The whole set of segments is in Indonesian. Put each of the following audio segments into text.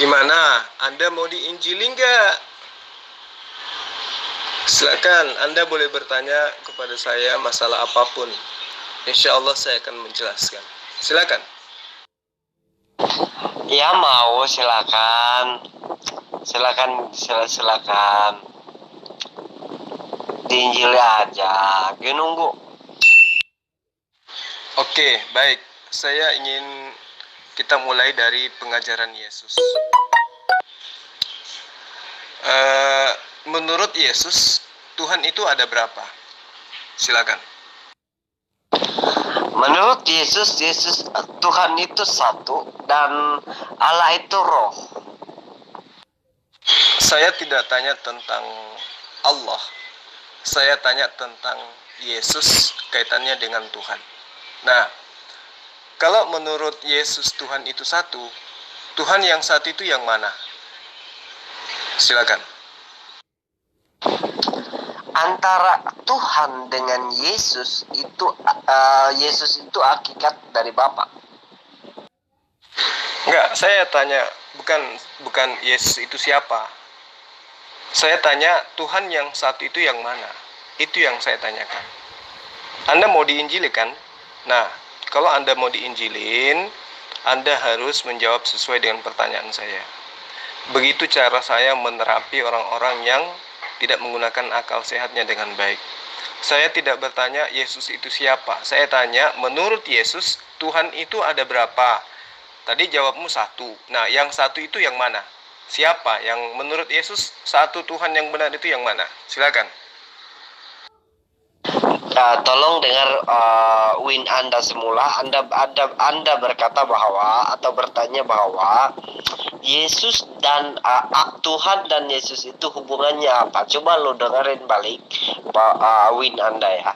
Gimana? Anda mau diinjili nggak? Silakan, Anda boleh bertanya kepada saya masalah apapun. Insya Allah saya akan menjelaskan. Silakan. Ya mau, silakan. Silakan. Diinjili aja. Gue nunggu. Oke, baik. Saya ingin kita mulai dari pengajaran Yesus. Menurut Yesus, Tuhan itu ada berapa? Silakan. Menurut Yesus, Tuhan itu satu dan Allah itu roh. Saya tidak tanya tentang Allah. Saya tanya tentang Yesus kaitannya dengan Tuhan. Nah, kalau menurut Yesus Tuhan itu satu, Tuhan yang satu itu yang mana? Silakan. Antara Tuhan dengan Yesus itu Yesus itu hakikat dari Bapa. Enggak, saya tanya bukan Yesus itu siapa. Saya tanya Tuhan yang satu itu yang mana? Itu yang saya tanyakan. Anda mau diinjili kan? Nah, kalau Anda mau diinjilin, Anda harus menjawab sesuai dengan pertanyaan saya. Begitu cara saya menerapi orang-orang yang tidak menggunakan akal sehatnya dengan baik. Saya tidak bertanya Yesus itu siapa. Saya tanya, menurut Yesus, Tuhan itu ada berapa? Tadi jawabmu satu. Nah, yang satu itu yang mana? Siapa? Yang menurut Yesus, satu Tuhan yang benar itu yang mana? Silakan. Tolong dengar win Anda semula. Anda berkata bahwa atau bertanya bahwa Yesus dan Tuhan dan Yesus itu hubungannya apa? Coba lo dengerin balik win Anda ya.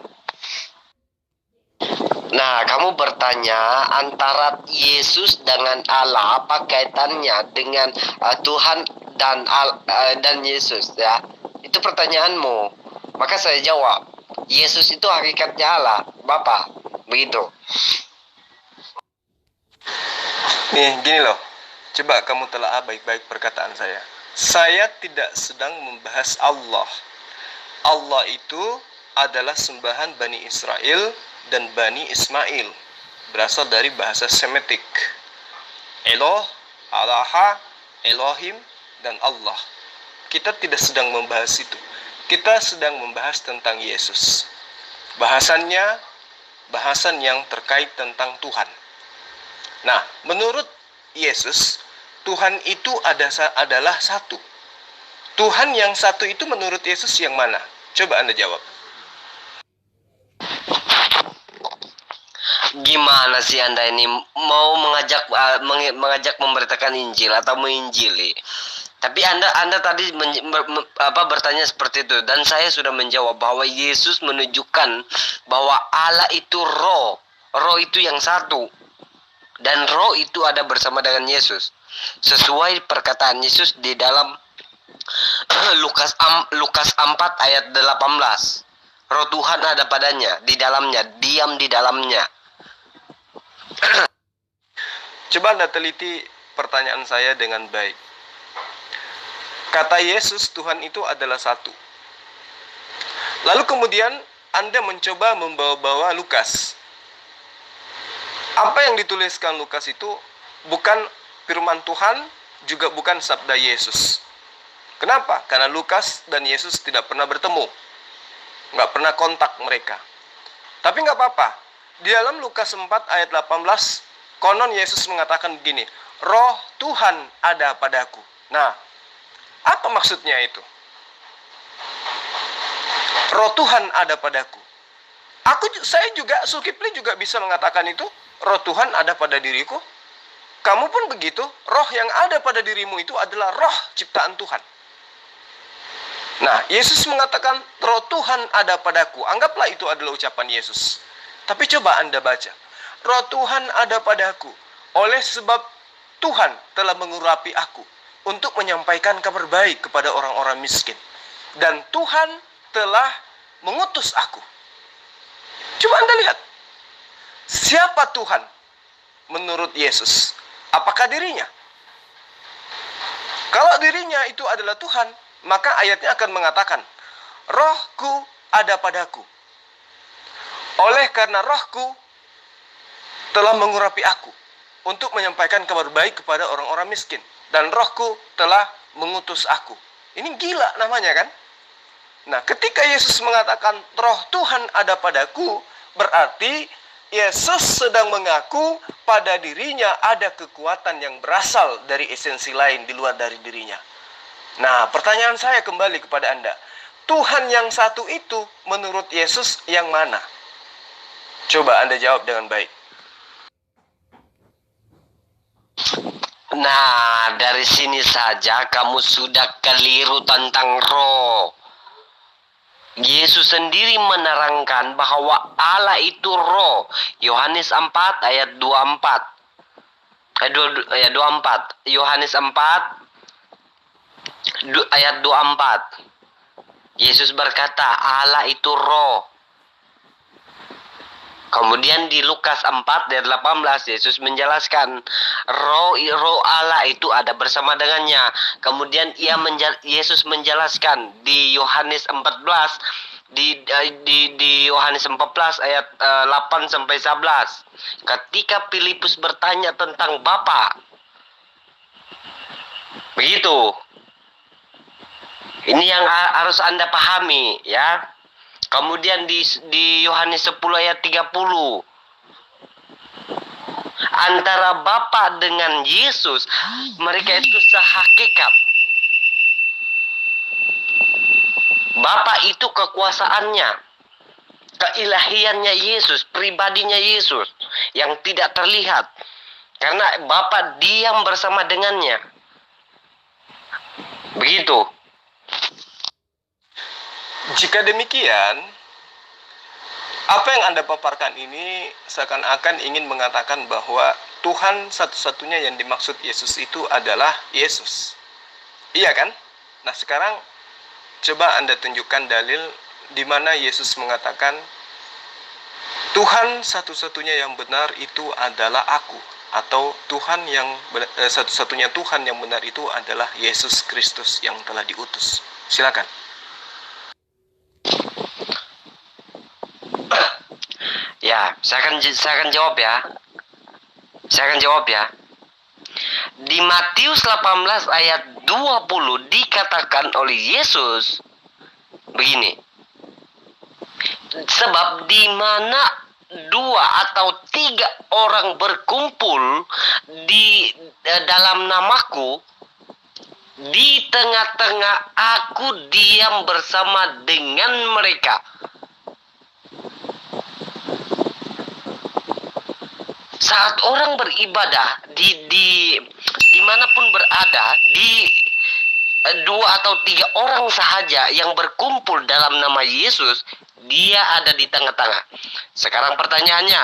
Nah, kamu bertanya antara Yesus dengan Allah apa kaitannya dengan Tuhan dan Yesus ya? Itu pertanyaanmu. Maka saya jawab, Yesus itu hakikatnya Allah, Bapa. Begitu. Nih, gini loh. Coba kamu telaah baik-baik perkataan saya. Saya tidak sedang membahas Allah. Allah itu adalah sembahan Bani Israel dan Bani Ismail. Berasal dari bahasa Semitik. Eloh, Allaha, Elohim, dan Allah. Kita tidak sedang membahas itu. Kita sedang membahas tentang Yesus. Bahasan yang terkait tentang Tuhan. Nah, menurut Yesus, Tuhan itu adalah satu. Tuhan yang satu itu menurut Yesus yang mana? Coba Anda jawab. Gimana sih Anda ini mau mengajak memberitakan Injil atau menginjili? Tapi Anda tadi bertanya seperti itu dan saya sudah menjawab bahwa Yesus menunjukkan bahwa Allah itu roh. Roh itu yang satu. Dan roh itu ada bersama dengan Yesus. Sesuai perkataan Yesus di dalam Lukas 4 ayat 18. Roh Tuhan ada padanya, di dalamnya, diam di dalamnya. Coba Anda teliti pertanyaan saya dengan baik. Kata Yesus, Tuhan itu adalah satu. Lalu kemudian Anda mencoba membawa-bawa Lukas. Apa yang dituliskan Lukas itu bukan firman Tuhan, juga bukan sabda Yesus. Kenapa? Karena Lukas dan Yesus tidak pernah bertemu. Nggak pernah kontak mereka. Tapi nggak apa-apa. Di dalam Lukas 4 ayat 18, konon Yesus mengatakan begini, Roh Tuhan ada padaku. Nah, apa maksudnya itu? Roh Tuhan ada padaku. Saya juga, Zulkifli juga bisa mengatakan itu. Roh Tuhan ada pada diriku. Kamu pun begitu. Roh yang ada pada dirimu itu adalah roh ciptaan Tuhan. Nah, Yesus mengatakan roh Tuhan ada padaku. Anggaplah itu adalah ucapan Yesus. Tapi coba Anda baca. Roh Tuhan ada padaku. Oleh sebab Tuhan telah mengurapi aku untuk menyampaikan kabar baik kepada orang-orang miskin. Dan Tuhan telah mengutus aku. Coba Anda lihat. Siapa Tuhan menurut Yesus? Apakah dirinya? Kalau dirinya itu adalah Tuhan, maka ayatnya akan mengatakan, rohku ada padaku. Oleh karena rohku telah mengurapi aku untuk menyampaikan kabar baik kepada orang-orang miskin. Dan rohku telah mengutus aku. Ini gila namanya kan? Nah, ketika Yesus mengatakan roh Tuhan ada padaku, berarti Yesus sedang mengaku pada dirinya ada kekuatan yang berasal dari esensi lain di luar dari dirinya. Nah, pertanyaan saya kembali kepada Anda. Tuhan yang satu itu menurut Yesus yang mana? Coba Anda jawab dengan baik. Nah, dari sini saja kamu sudah keliru tentang roh. Yesus sendiri menerangkan bahwa Allah itu roh. Yohanes 4 ayat 24. Ayat 24. Yohanes 4 ayat 24. Yesus berkata, Allah itu roh. Kemudian di Lukas 4 ayat 18 Yesus menjelaskan roh Allah itu ada bersama dengannya. Kemudian Yesus menjelaskan di Yohanes 14 di Yohanes 14 ayat 8 sampai 11. Ketika Filipus bertanya tentang Bapa. Begitu. Ini yang harus Anda pahami ya. Kemudian di Yohanes 10 ayat 30. Antara Bapa dengan Yesus, mereka itu sehakikat. Bapa itu kekuasaannya, keilahiannya Yesus, pribadinya Yesus yang tidak terlihat. Karena Bapa diam bersama dengannya. Begitu. Jika demikian, apa yang Anda paparkan ini seakan-akan ingin mengatakan bahwa Tuhan satu-satunya yang dimaksud Yesus itu adalah Yesus. Iya kan? Nah, sekarang coba Anda tunjukkan dalil di mana Yesus mengatakan Tuhan satu-satunya yang benar itu adalah aku, atau Tuhan yang satu-satunya Tuhan yang benar itu adalah Yesus Kristus yang telah diutus. Silakan. Ya, saya akan jawab ya. Saya akan jawab ya. Di Matius 18 ayat 20 dikatakan oleh Yesus begini. Sebab di mana 2 atau 3 orang berkumpul di dalam namaku, di tengah-tengah aku diam bersama dengan mereka. Saat orang beribadah dimanapun berada, di 2 atau 3 orang sahaja yang berkumpul dalam nama Yesus, dia ada di tengah-tengah. Sekarang pertanyaannya,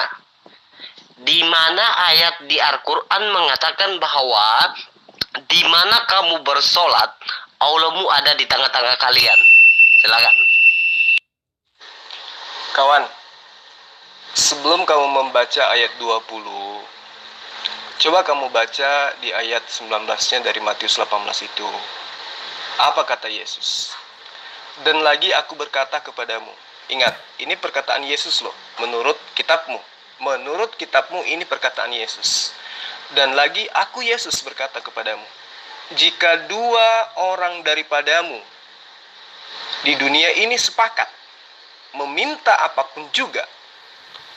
di mana ayat di Al-Quran mengatakan bahwa di mana kamu bersolat, Allahmu ada di tengah-tengah kalian? Silakan. Kawan, sebelum kamu membaca ayat 20, coba kamu baca di ayat 19-nya dari Matius 18 itu. Apa kata Yesus? Dan lagi aku berkata kepadamu. Ingat, ini perkataan Yesus loh, menurut kitabmu. Menurut kitabmu ini perkataan Yesus. Dan lagi aku Yesus berkata kepadamu. Jika 2 orang daripadamu di dunia ini sepakat meminta apapun juga,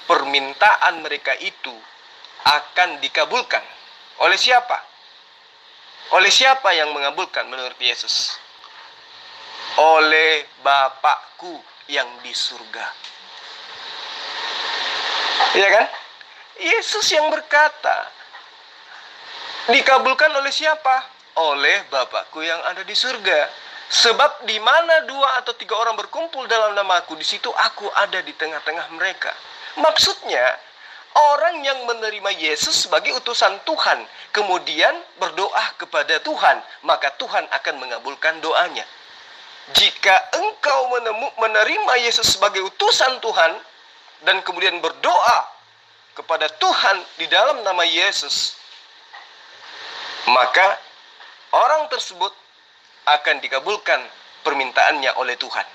permintaan mereka itu akan dikabulkan. Oleh siapa? Oleh siapa yang mengabulkan menurut Yesus? Oleh Bapakku yang di surga. Iya kan? Yesus yang berkata, dikabulkan oleh siapa? Oleh Bapakku yang ada di surga. Sebab di mana 2 atau 3 orang berkumpul dalam namaku, di situ aku ada di tengah-tengah mereka. Maksudnya, orang yang menerima Yesus sebagai utusan Tuhan, kemudian berdoa kepada Tuhan, maka Tuhan akan mengabulkan doanya. Jika engkau menerima Yesus sebagai utusan Tuhan, dan kemudian berdoa kepada Tuhan di dalam nama Yesus, maka orang tersebut akan dikabulkan permintaannya oleh Tuhan,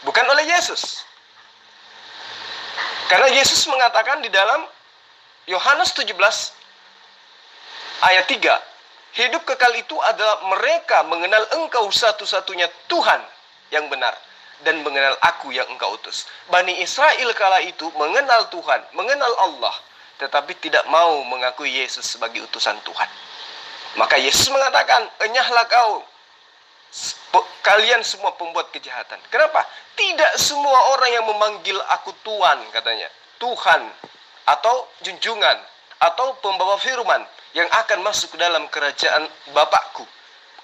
bukan oleh Yesus. Karena Yesus mengatakan di dalam Yohanes 17 ayat 3, hidup kekal itu adalah mereka mengenal Engkau satu-satunya Tuhan yang benar dan mengenal Aku yang Engkau utus. Bani Israel kala itu mengenal Tuhan, mengenal Allah, tetapi tidak mau mengakui Yesus sebagai utusan Tuhan. Maka Yesus mengatakan, enyahlah kalian semua pembuat kejahatan. Kenapa? Tidak semua orang yang memanggil Aku Tuhan, katanya, Tuhan atau junjungan atau pembawa firman yang akan masuk ke dalam kerajaan Bapakku,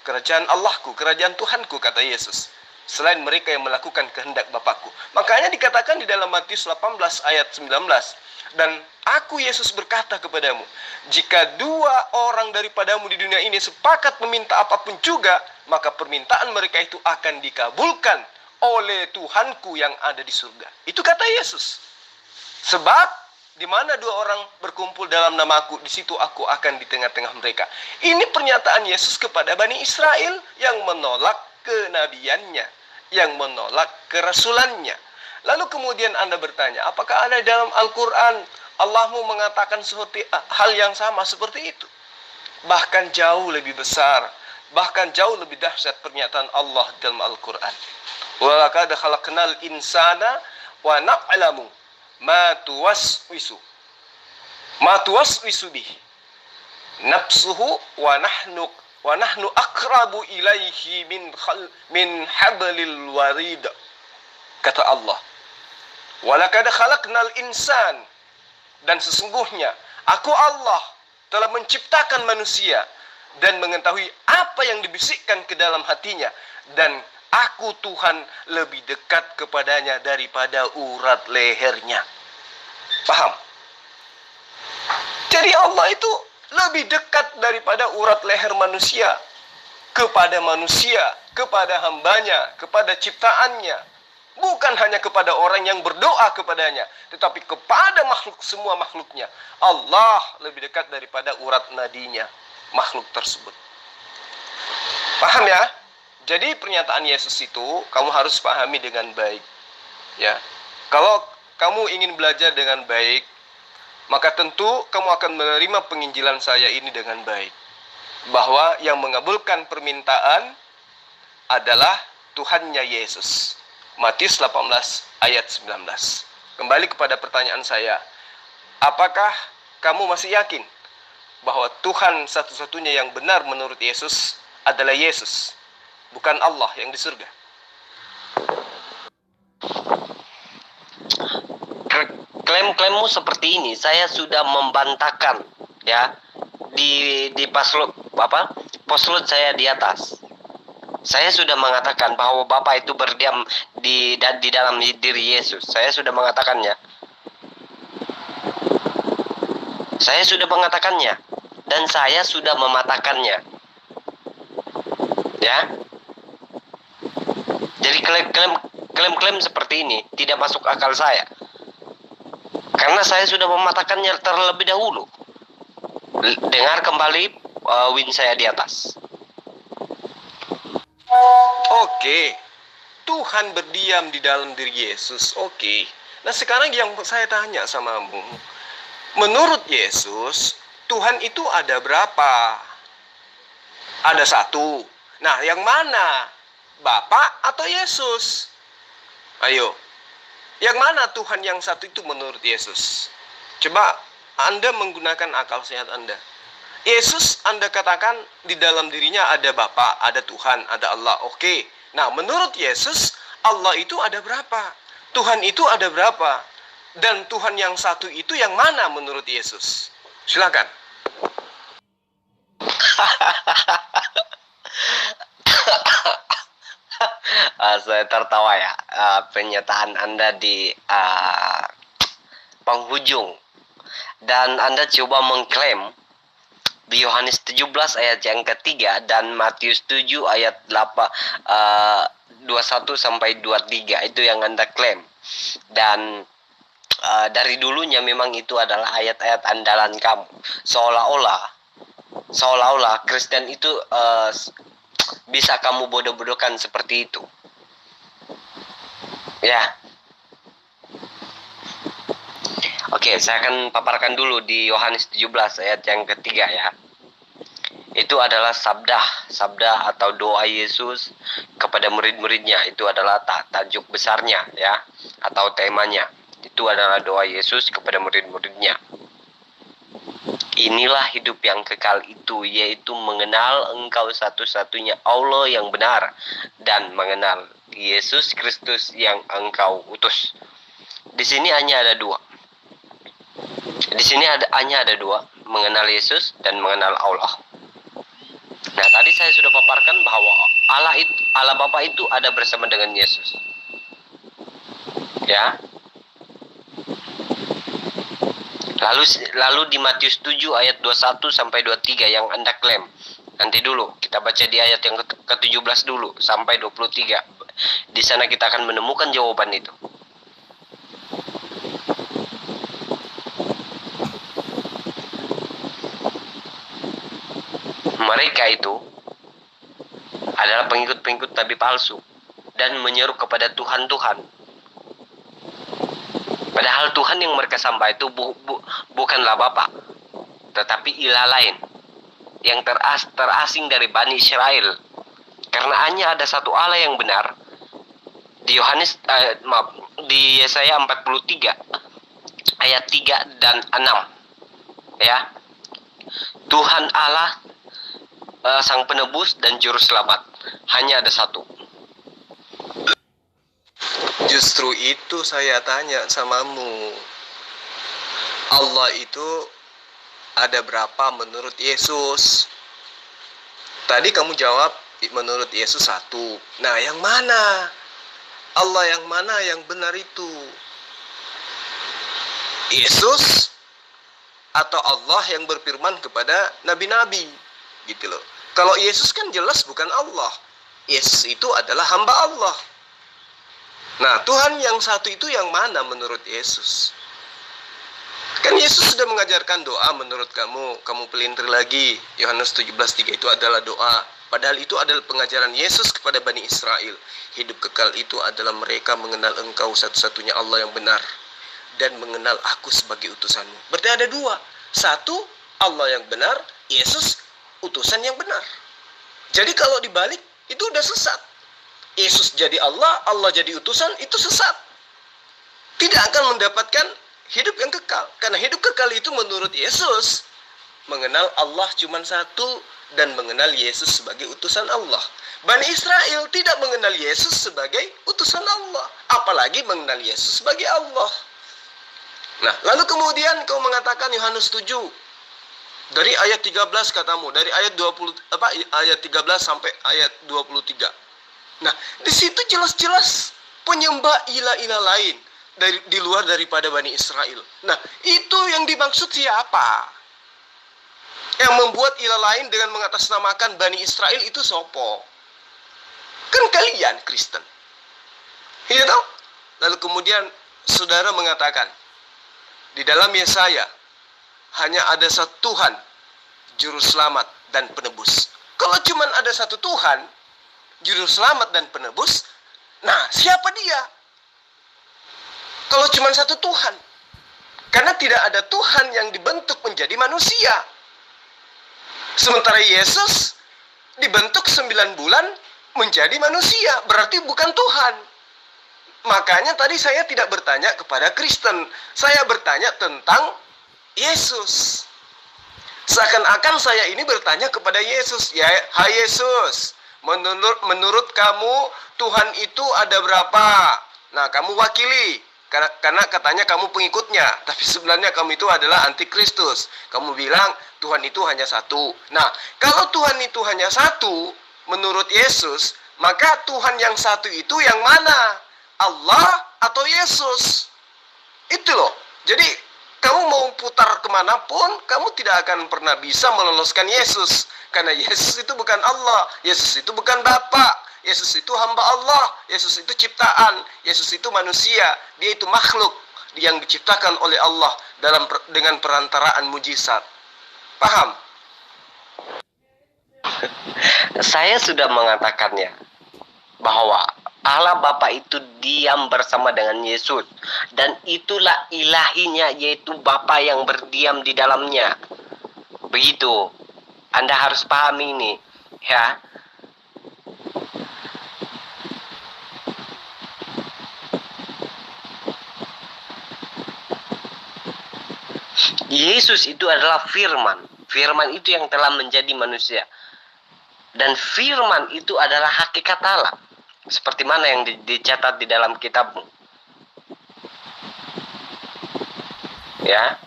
kerajaan Allahku, kerajaan Tuhanku, kata Yesus, selain mereka yang melakukan kehendak Bapakku. Makanya dikatakan di dalam Matius 18 ayat 19, dan Aku Yesus berkata kepadamu, jika dua orang daripadamu di dunia ini sepakat meminta apapun juga, maka permintaan mereka itu akan dikabulkan oleh Tuhanku yang ada di surga. Itu kata Yesus. Sebab di mana dua orang berkumpul dalam namaku, di situ Aku akan di tengah-tengah mereka. Ini pernyataan Yesus kepada Bani Israel yang menolak kenabiannya, yang menolak kerasulannya. Lalu kemudian Anda bertanya, apakah ada dalam Al-Quran Allahmu mengatakan seperti hal yang sama seperti itu? Bahkan jauh lebih besar, bahkan jauh lebih dahsyat pernyataan Allah dalam Al-Quran. Wa laqad khalaqnal insana wa na'lamu ma tuwaswisu bih nafsuhu wa nahnu aqrabu ilaihi min hablil warid. Kata Allah, wa laqad khalaqnal insan, dan sesungguhnya Aku Allah telah menciptakan manusia dan mengetahui apa yang dibisikkan ke dalam hatinya, dan Aku Tuhan lebih dekat kepadanya daripada urat lehernya. Paham? Jadi Allah itu lebih dekat daripada urat leher manusia, kepada hambanya, kepada ciptaannya. Bukan hanya kepada orang yang berdoa kepadanya, tetapi kepada makhluk, semua makhluknya. Allah lebih dekat daripada urat nadinya makhluk tersebut. Paham ya? Jadi pernyataan Yesus itu kamu harus pahami dengan baik. Ya. Kalau kamu ingin belajar dengan baik, maka tentu kamu akan menerima penginjilan saya ini dengan baik. Bahwa yang mengabulkan permintaan adalah Tuhannya Yesus. Matius 18 ayat 19. Kembali kepada pertanyaan saya, apakah kamu masih yakin bahwa Tuhan satu-satunya yang benar menurut Yesus adalah Yesus, bukan Allah yang di surga? Klaim-klaimmu seperti ini saya sudah membantahkan, ya, di poslot saya di atas. Saya sudah mengatakan bahwa Bapa itu berdiam di dalam diri Yesus. Saya sudah mengatakannya. Saya sudah mengatakannya. Dan saya sudah mematahkannya. Ya. Jadi klaim-klaim seperti ini tidak masuk akal saya. Karena saya sudah mematahkannya terlebih dahulu. Dengar kembali win saya di atas. Oke, Tuhan berdiam di dalam diri Yesus. Oke. Nah sekarang yang saya tanya samamu, menurut Yesus, Tuhan itu ada berapa? Ada satu. Nah yang mana? Bapa atau Yesus? Ayo. Yang mana Tuhan yang satu itu menurut Yesus? Coba Anda menggunakan akal sehat Anda. Yesus Anda katakan di dalam dirinya ada Bapa, ada Tuhan, ada Allah. Oke. Nah, menurut Yesus, Allah itu ada berapa? Tuhan itu ada berapa? Dan Tuhan yang satu itu yang mana menurut Yesus? Silakan. Saya tertawa ya, pernyataan Anda di penghujung. Dan Anda coba mengklaim di Yohanes 17 ayat yang ketiga dan Matius 7 ayat 21 sampai 23 itu yang Anda klaim. Dan dari dulunya memang itu adalah ayat-ayat andalan kamu. Seolah-olah seolah-olah Kristen itu bisa kamu bodoh-bodohkan seperti itu. Ya. Oke, saya akan paparkan dulu di Yohanes 17 ayat yang ketiga ya. Itu adalah sabda atau doa Yesus kepada murid-muridnya. Itu adalah tajuk besarnya ya, atau temanya. Itu adalah doa Yesus kepada murid-muridnya. Inilah hidup yang kekal itu, yaitu mengenal Engkau satu-satunya Allah yang benar, dan mengenal Yesus Kristus yang Engkau utus. Di sini hanya ada dua. Hanya ada dua, mengenal Yesus dan mengenal Allah. Nah, tadi saya sudah paparkan bahwa Allah Bapa itu ada bersama dengan Yesus. Ya. Lalu di Matius 7 ayat 21 sampai 23 yang Anda klaim. Nanti dulu kita baca di ayat yang ke-17 dulu sampai 23. Di sana kita akan menemukan jawaban itu. Mereka itu adalah pengikut-pengikut nabi palsu dan menyeru kepada Tuhan-Tuhan. Padahal Tuhan yang mereka sembah itu bukanlah Bapa, tetapi ilah lain yang terasing dari Bani Israel. Karena hanya ada satu Allah yang benar. Di Yesaya 43 ayat 3 dan 6. Ya. Tuhan Allah Sang Penebus dan Juru Selamat. Hanya ada satu. Justru itu saya tanya samamu. Allah itu ada berapa menurut Yesus? Tadi kamu jawab menurut Yesus satu. Nah, yang mana? Allah yang mana yang benar itu? Yesus atau Allah yang berfirman kepada nabi-nabi? Gitu loh. Kalau Yesus kan jelas bukan Allah. Yesus itu adalah hamba Allah. Nah, Tuhan yang satu itu yang mana menurut Yesus? Kan Yesus sudah mengajarkan doa menurut kamu pelintir lagi. Yohanes 17:3 itu adalah doa. Padahal itu adalah pengajaran Yesus kepada Bani Israel. Hidup kekal itu adalah mereka mengenal Engkau satu-satunya Allah yang benar, dan mengenal Aku sebagai utusanmu. Berarti ada dua. Satu, Allah yang benar, Yesus utusan yang benar. Jadi kalau dibalik, itu udah sesat. Yesus jadi Allah, Allah jadi utusan, itu sesat. Tidak akan mendapatkan hidup yang kekal. Karena hidup kekal itu menurut Yesus, mengenal Allah cuma satu, dan mengenal Yesus sebagai utusan Allah. Bani Israel tidak mengenal Yesus sebagai utusan Allah, apalagi mengenal Yesus sebagai Allah. Nah, lalu kemudian kau mengatakan Yohanes 7 dari ayat 13 katamu, dari ayat 13 sampai ayat 23. Nah, di situ jelas-jelas penyembah ilah-ilah lain di luar daripada Bani Israel. Nah, itu yang dimaksud siapa? Yang membuat ilah lain dengan mengatasnamakan Bani Israel itu sopo? Kan kalian Kristen. Iya tahu? Lalu kemudian saudara mengatakan, di dalam Yesaya hanya ada satu Tuhan, Juru Selamat dan Penebus. Kalau cuma ada satu Tuhan, Juru Selamat dan Penebus, nah siapa dia? Kalau cuma satu Tuhan. Karena tidak ada Tuhan yang dibentuk menjadi manusia. Sementara Yesus dibentuk 9 bulan menjadi manusia, berarti bukan Tuhan. Makanya tadi saya tidak bertanya kepada Kristen, saya bertanya tentang Yesus. Seakan-akan saya ini bertanya kepada Yesus, ya, hai Yesus, menurut kamu Tuhan itu ada berapa? Nah, kamu wakili, karena katanya kamu pengikutnya, tapi sebenarnya kamu itu adalah antikristus. Kamu bilang Tuhan itu hanya satu. Nah, kalau Tuhan itu hanya satu, menurut Yesus, maka Tuhan yang satu itu yang mana? Allah atau Yesus? Itu loh. Jadi kamu mau putar kemanapun, kamu tidak akan pernah bisa meloloskan Yesus. Karena Yesus itu bukan Allah, Yesus itu bukan Bapa, Yesus itu hamba Allah, Yesus itu ciptaan, Yesus itu manusia, dia itu makhluk yang diciptakan oleh Allah dengan perantaraan mujizat. Paham? Saya sudah mengatakannya bahwa Allah Bapa itu diam bersama dengan Yesus, dan itulah ilahinya, yaitu Bapa yang berdiam di dalamnya. Begitu. Anda harus pahami ini, ya. Yesus itu adalah firman. Firman itu yang telah menjadi manusia. Dan firman itu adalah hakikat Allah. Seperti mana yang dicatat di dalam kitabmu. Ya.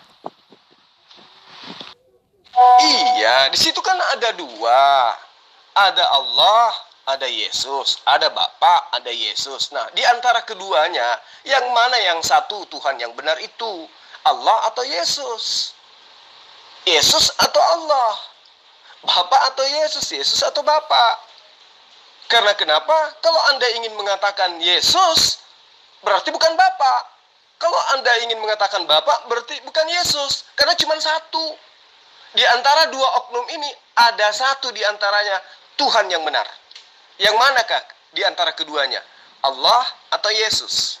Iya, di situ kan ada dua. Ada Allah, ada Yesus, ada Bapa, ada Yesus. Nah, di antara keduanya, yang mana yang satu Tuhan yang benar itu? Allah atau Yesus? Yesus atau Allah? Bapa atau Yesus? Yesus atau Bapa? Karena kenapa? Kalau Anda ingin mengatakan Yesus, berarti bukan Bapa. Kalau Anda ingin mengatakan Bapa, berarti bukan Yesus. Karena cuma satu. Di antara dua oknum ini, ada satu di antaranya Tuhan yang benar. Yang manakah di antara keduanya? Allah atau Yesus?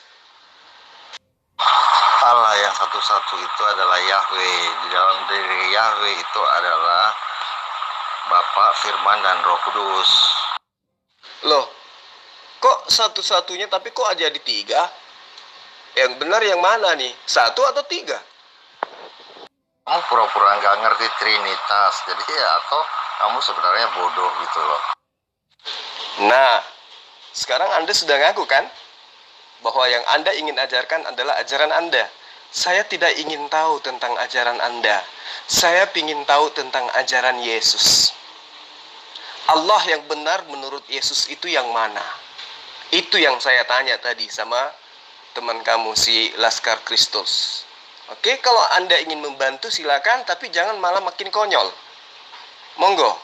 Allah yang satu-satu itu adalah Yahweh. Di dalam diri Yahweh itu adalah Bapa, Firman, dan Roh Kudus. Loh, kok satu-satunya tapi kok aja di tiga? Yang benar yang mana nih? Satu atau tiga? Kamu pura-pura nggak ngerti Trinitas. Jadi ya, atau kamu sebenarnya bodoh gitu loh. Nah, sekarang Anda sudah ngaku kan? Bahwa yang Anda ingin ajarkan adalah ajaran Anda. Saya tidak ingin tahu tentang ajaran Anda. Saya ingin tahu tentang ajaran Yesus. Allah yang benar menurut Yesus itu yang mana? Itu yang saya tanya tadi sama teman kamu si Laskar Kristus. Oke, kalau Anda ingin membantu silakan, tapi jangan malah makin konyol. Monggo.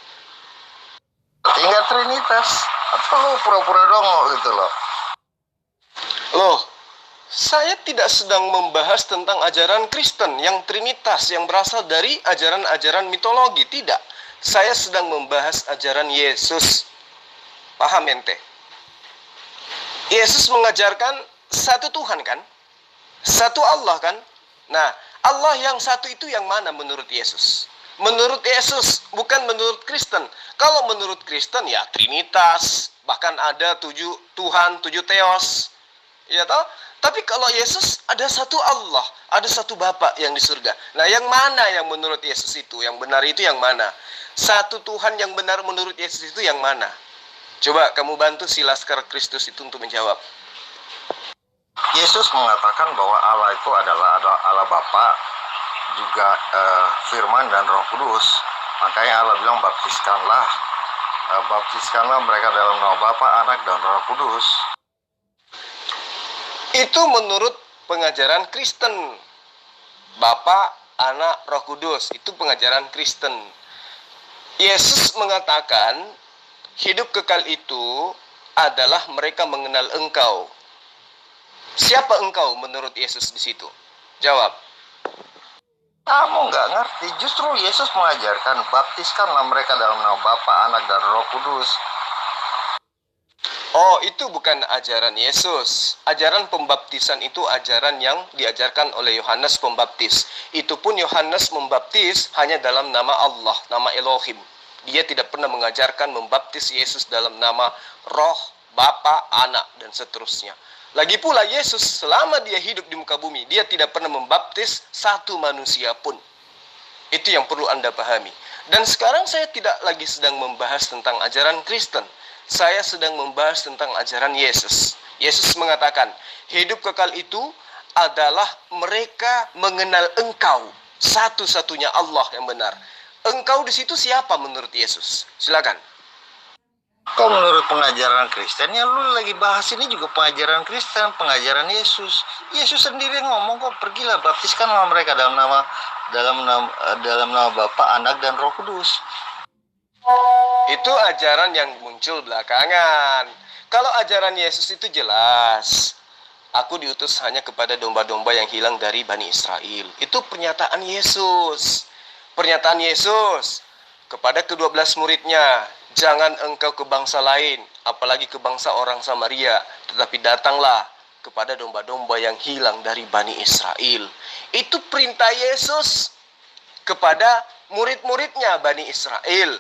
Tinggal Trinitas. Atau lu pura-pura dongo gitu loh. Loh, saya tidak sedang membahas tentang ajaran Kristen yang Trinitas, yang berasal dari ajaran-ajaran mitologi. Tidak. Saya sedang membahas ajaran Yesus. Paham ente? Yesus mengajarkan satu Tuhan kan? Satu Allah kan? Nah, Allah yang satu itu yang mana menurut Yesus? Menurut Yesus, bukan menurut Kristen. Kalau menurut Kristen ya Trinitas, bahkan ada 7 Tuhan, 7 Theos. Ya toh? Tapi kalau Yesus ada satu Allah, ada satu Bapa yang di surga. Nah, yang mana yang menurut Yesus itu? Yang benar itu yang mana? Satu Tuhan yang benar menurut Yesus itu yang mana? Coba kamu bantu si Laskar Kristus itu untuk menjawab. Yesus mengatakan bahwa Allah itu adalah Allah Bapa, juga Firman dan Roh Kudus. Makanya Allah bilang baptiskanlah mereka dalam nama Bapa, Anak, dan Roh Kudus. Itu menurut pengajaran Kristen. Bapa, Anak, Roh Kudus. Itu pengajaran Kristen. Yesus mengatakan hidup kekal itu adalah mereka mengenal Engkau. Siapa Engkau menurut Yesus di situ? Jawab. Kamu nggak ngerti. Justru Yesus mengajarkan baptiskanlah mereka dalam nama Bapa, Anak, dan Roh Kudus. Oh, itu bukan ajaran Yesus. Ajaran pembaptisan itu ajaran yang diajarkan oleh Yohanes Pembaptis. Itu pun Yohanes membaptis hanya dalam nama Allah, nama Elohim. Dia tidak pernah mengajarkan membaptis Yesus dalam nama Roh, Bapa, Anak, dan seterusnya. Lagi pula Yesus selama dia hidup di muka bumi, dia tidak pernah membaptis satu manusia pun. Itu yang perlu Anda pahami. Dan sekarang saya tidak lagi sedang membahas tentang ajaran Kristen. Saya sedang membahas tentang ajaran Yesus. Yesus mengatakan, hidup kekal itu adalah mereka mengenal Engkau, satu-satunya Allah yang benar. Engkau di situ siapa menurut Yesus? Silakan. Kok menurut pengajaran Kristen, ya lu lagi bahas ini juga pengajaran Kristen, pengajaran Yesus. Yesus sendiri ngomong kok, pergilah baptiskanlah mereka dalam nama Bapa, Anak, dan Roh Kudus. Itu ajaran yang muncul belakangan. Kalau ajaran Yesus itu jelas. Aku diutus hanya kepada domba-domba yang hilang dari Bani Israel. Itu pernyataan Yesus. Pernyataan Yesus kepada ke-12 muridnya. Jangan engkau ke bangsa lain, apalagi ke bangsa orang Samaria, tetapi datanglah kepada domba-domba yang hilang dari Bani Israel. Itu perintah Yesus kepada murid-muridnya Bani Israel.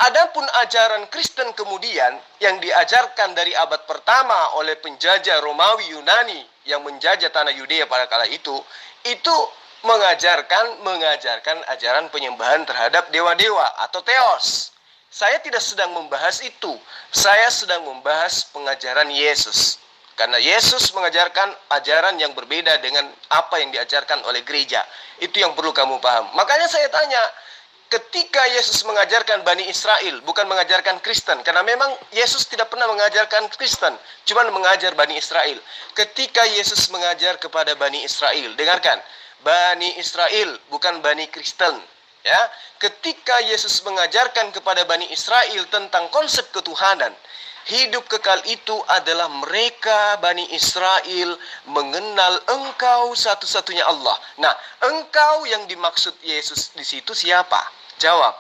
Adapun ajaran Kristen kemudian yang diajarkan dari abad pertama oleh penjajah Romawi Yunani yang menjajah tanah Yudea pada kala itu mengajarkan ajaran penyembahan terhadap dewa-dewa atau theos. Saya tidak sedang membahas itu. Saya sedang membahas pengajaran Yesus. Karena Yesus mengajarkan ajaran yang berbeda dengan apa yang diajarkan oleh gereja. Itu yang perlu kamu paham. Makanya saya tanya, ketika Yesus mengajarkan Bani Israel, bukan mengajarkan Kristen. Karena memang Yesus tidak pernah mengajarkan Kristen, cuma mengajar Bani Israel. Ketika Yesus mengajar kepada Bani Israel, dengarkan, Bani Israel, bukan Bani Kristen. Ya, ketika Yesus mengajarkan kepada Bani Israel tentang konsep ketuhanan, hidup kekal itu adalah mereka Bani Israel mengenal Engkau satu-satunya Allah. Nah, Engkau yang dimaksud Yesus di situ siapa? Jawab.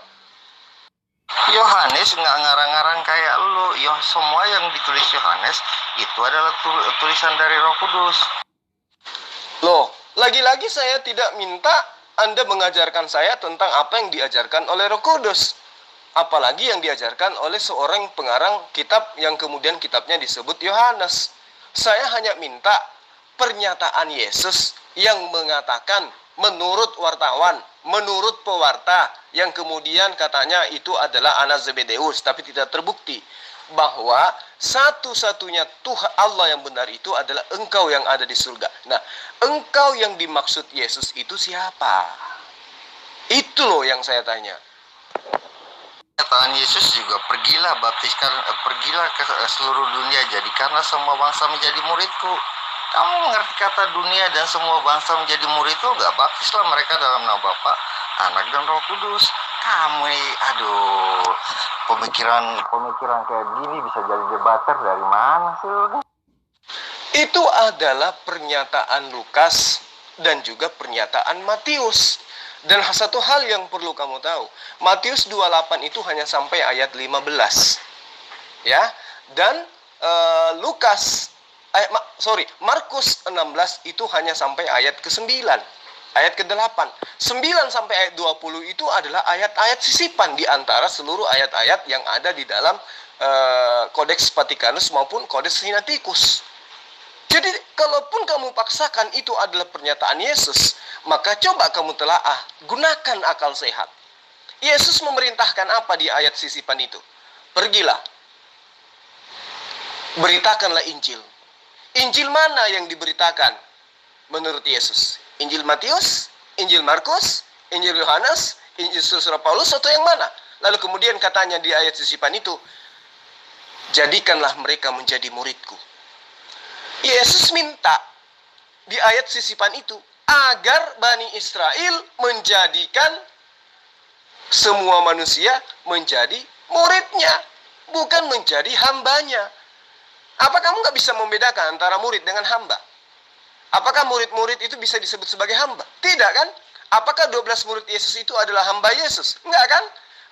Yohanes nggak ngarang-ngarang kayak lu. Semua yang ditulis Yohanes itu adalah tulisan dari Roh Kudus. Loh, lagi-lagi saya tidak minta Anda mengajarkan saya tentang apa yang diajarkan oleh Roh Kudus. Apalagi yang diajarkan oleh seorang pengarang kitab yang kemudian kitabnya disebut Yohanes. Saya hanya minta pernyataan Yesus yang mengatakan menurut wartawan, menurut pewarta yang kemudian katanya itu adalah anak Zebedeus, tapi tidak terbukti bahwa satu-satunya Tuhan Allah yang benar itu adalah Engkau yang ada di surga. Nah, Engkau yang dimaksud Yesus itu siapa? Itu loh yang saya tanya. Kata Yesus juga, pergilah ke seluruh dunia, jadikanlah semua bangsa menjadi muridku. Kamu mengerti kata dunia dan semua bangsa menjadi muridku? Enggak, baptislah mereka dalam nama Bapa, Anak dan Roh Kudus. Kamu pemikiran kayak gini bisa jadi debater dari mana sih? Itu adalah pernyataan Lukas dan juga pernyataan Matius. Dan satu hal yang perlu kamu tahu, Matius 28 itu hanya sampai ayat 15. Ya. Dan Markus 16 itu hanya sampai ayat ke-9. Ayat ke-8. 9 sampai ayat 20 itu adalah ayat-ayat sisipan di antara seluruh ayat-ayat yang ada di dalam Kodeks Vatikanus maupun Kodeks Sinaiticus. Jadi, kalaupun kamu paksakan itu adalah pernyataan Yesus, maka coba kamu telaah, gunakan akal sehat. Yesus memerintahkan apa di ayat sisipan itu? Pergilah, beritakanlah Injil. Injil mana yang diberitakan menurut Yesus? Injil Matius, Injil Markus, Injil Yohanes, Injil Surat Paulus, atau yang mana? Lalu kemudian katanya di ayat sisipan itu, jadikanlah mereka menjadi muridku. Yesus minta di ayat sisipan itu agar Bani Israel menjadikan semua manusia menjadi muridnya, bukan menjadi hambanya. Apa kamu nggak bisa membedakan antara murid dengan hamba? Apakah murid-murid itu bisa disebut sebagai hamba? Tidak kan? Apakah 12 murid Yesus itu adalah hamba Yesus? Enggak kan?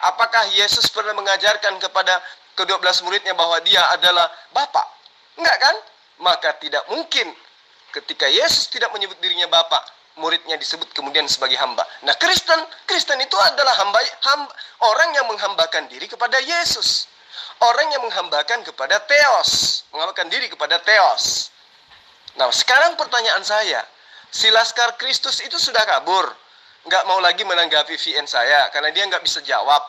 Apakah Yesus pernah mengajarkan kepada ke-12 muridnya bahwa dia adalah Bapa? Enggak kan? Maka tidak mungkin ketika Yesus tidak menyebut dirinya Bapa, muridnya disebut kemudian sebagai hamba. Nah, Kristen itu adalah hamba, orang yang menghambakan diri kepada Yesus. Orang yang menghambakan kepada Theos, menghambakan diri kepada Theos. Nah, sekarang pertanyaan saya, si Laskar Kristus itu sudah kabur, nggak mau lagi menanggapi VN saya, karena dia nggak bisa jawab.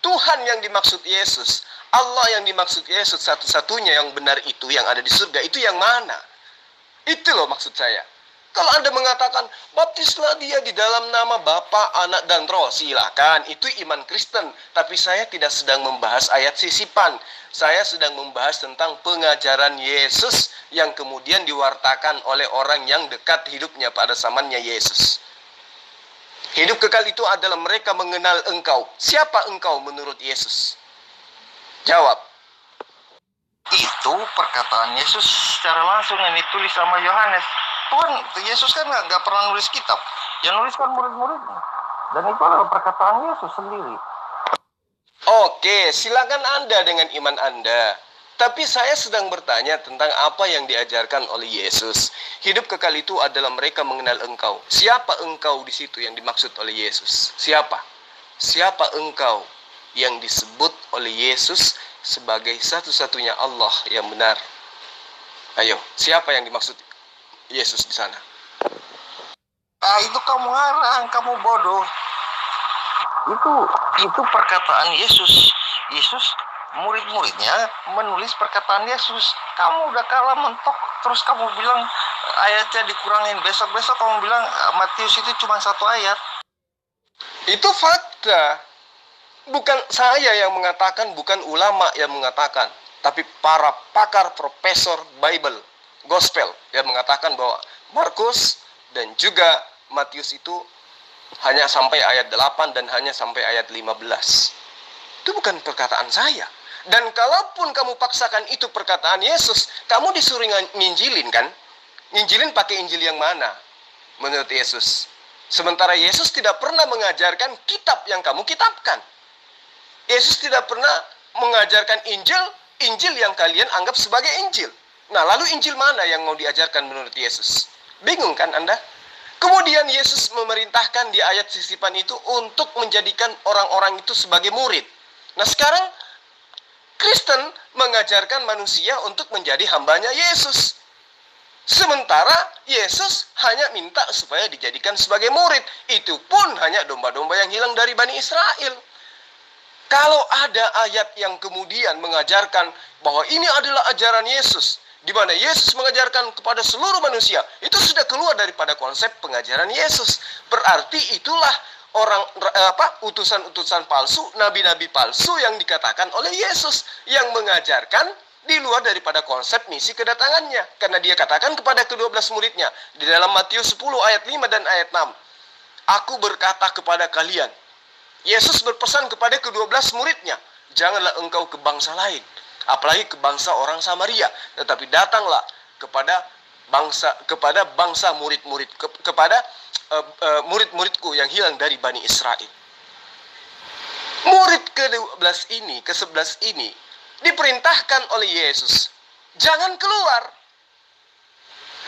Tuhan yang dimaksud Yesus, Allah yang dimaksud Yesus, satu-satunya yang benar itu, yang ada di surga, itu yang mana? Itu loh maksud saya. Kalau Anda mengatakan, baptislah dia di dalam nama Bapa, Anak, dan Roh, silakan, itu iman Kristen. Tapi saya tidak sedang membahas ayat sisipan. Saya sedang membahas tentang pengajaran Yesus yang kemudian diwartakan oleh orang yang dekat hidupnya pada zamannya Yesus. Hidup kekal itu adalah mereka mengenal Engkau. Siapa Engkau menurut Yesus? Jawab. Itu perkataan Yesus secara langsung yang ditulis sama Yohanes. Tuhan, Yesus kan nggak pernah nulis kitab. Yang nulis kan murid-muridnya. Dan itu adalah perkataan Yesus sendiri. Oke, silakan Anda dengan iman Anda. Tapi saya sedang bertanya tentang apa yang diajarkan oleh Yesus. Hidup kekal itu adalah mereka mengenal Engkau. Siapa Engkau di situ yang dimaksud oleh Yesus? Siapa? Siapa Engkau yang disebut oleh Yesus sebagai satu-satunya Allah yang benar? Ayo, siapa yang dimaksud Yesus di sana? Itu kamu ngarang, kamu bodoh. Itu perkataan Yesus. Yesus, murid-muridnya menulis perkataan Yesus. Kamu udah kalah mentok, terus kamu bilang ayatnya dikurangin. Besok-besok kamu bilang Matius itu cuma 1 ayat. Itu fakta. Bukan saya yang mengatakan, bukan ulama yang mengatakan, tapi para pakar profesor Bible, Gospel yang mengatakan bahwa Markus dan juga Matius itu hanya sampai ayat 8 dan hanya sampai ayat 15. Itu bukan perkataan saya. Dan kalaupun kamu paksakan itu perkataan Yesus, kamu disuruh nginjilin kan? Nginjilin pakai Injil yang mana menurut Yesus? Sementara Yesus tidak pernah mengajarkan kitab yang kamu kitabkan. Yesus tidak pernah mengajarkan Injil yang kalian anggap sebagai Injil. Nah, lalu Injil mana yang mau diajarkan menurut Yesus? Bingung kan Anda? Kemudian Yesus memerintahkan di ayat sisipan itu untuk menjadikan orang-orang itu sebagai murid. Nah, sekarang Kristen mengajarkan manusia untuk menjadi hambanya Yesus. Sementara Yesus hanya minta supaya dijadikan sebagai murid. Itu pun hanya domba-domba yang hilang dari Bani Israel. Kalau ada ayat yang kemudian mengajarkan bahwa ini adalah ajaran Yesus, di mana Yesus mengajarkan kepada seluruh manusia, itu sudah keluar daripada konsep pengajaran Yesus. Berarti itulah utusan-utusan palsu, nabi-nabi palsu yang dikatakan oleh Yesus, yang mengajarkan di luar daripada konsep misi kedatangannya. Karena dia katakan kepada ke-12 muridnya di dalam Matius 10 ayat 5 dan ayat 6, Aku berkata kepada kalian, Yesus berpesan kepada ke-12 muridnya, janganlah engkau ke bangsa lain, apalagi ke bangsa orang Samaria, tetapi datanglah kepada bangsa murid-murid, kepada murid-muridku yang hilang dari Bani Israel. Murid ke-11 ini diperintahkan oleh Yesus, jangan keluar.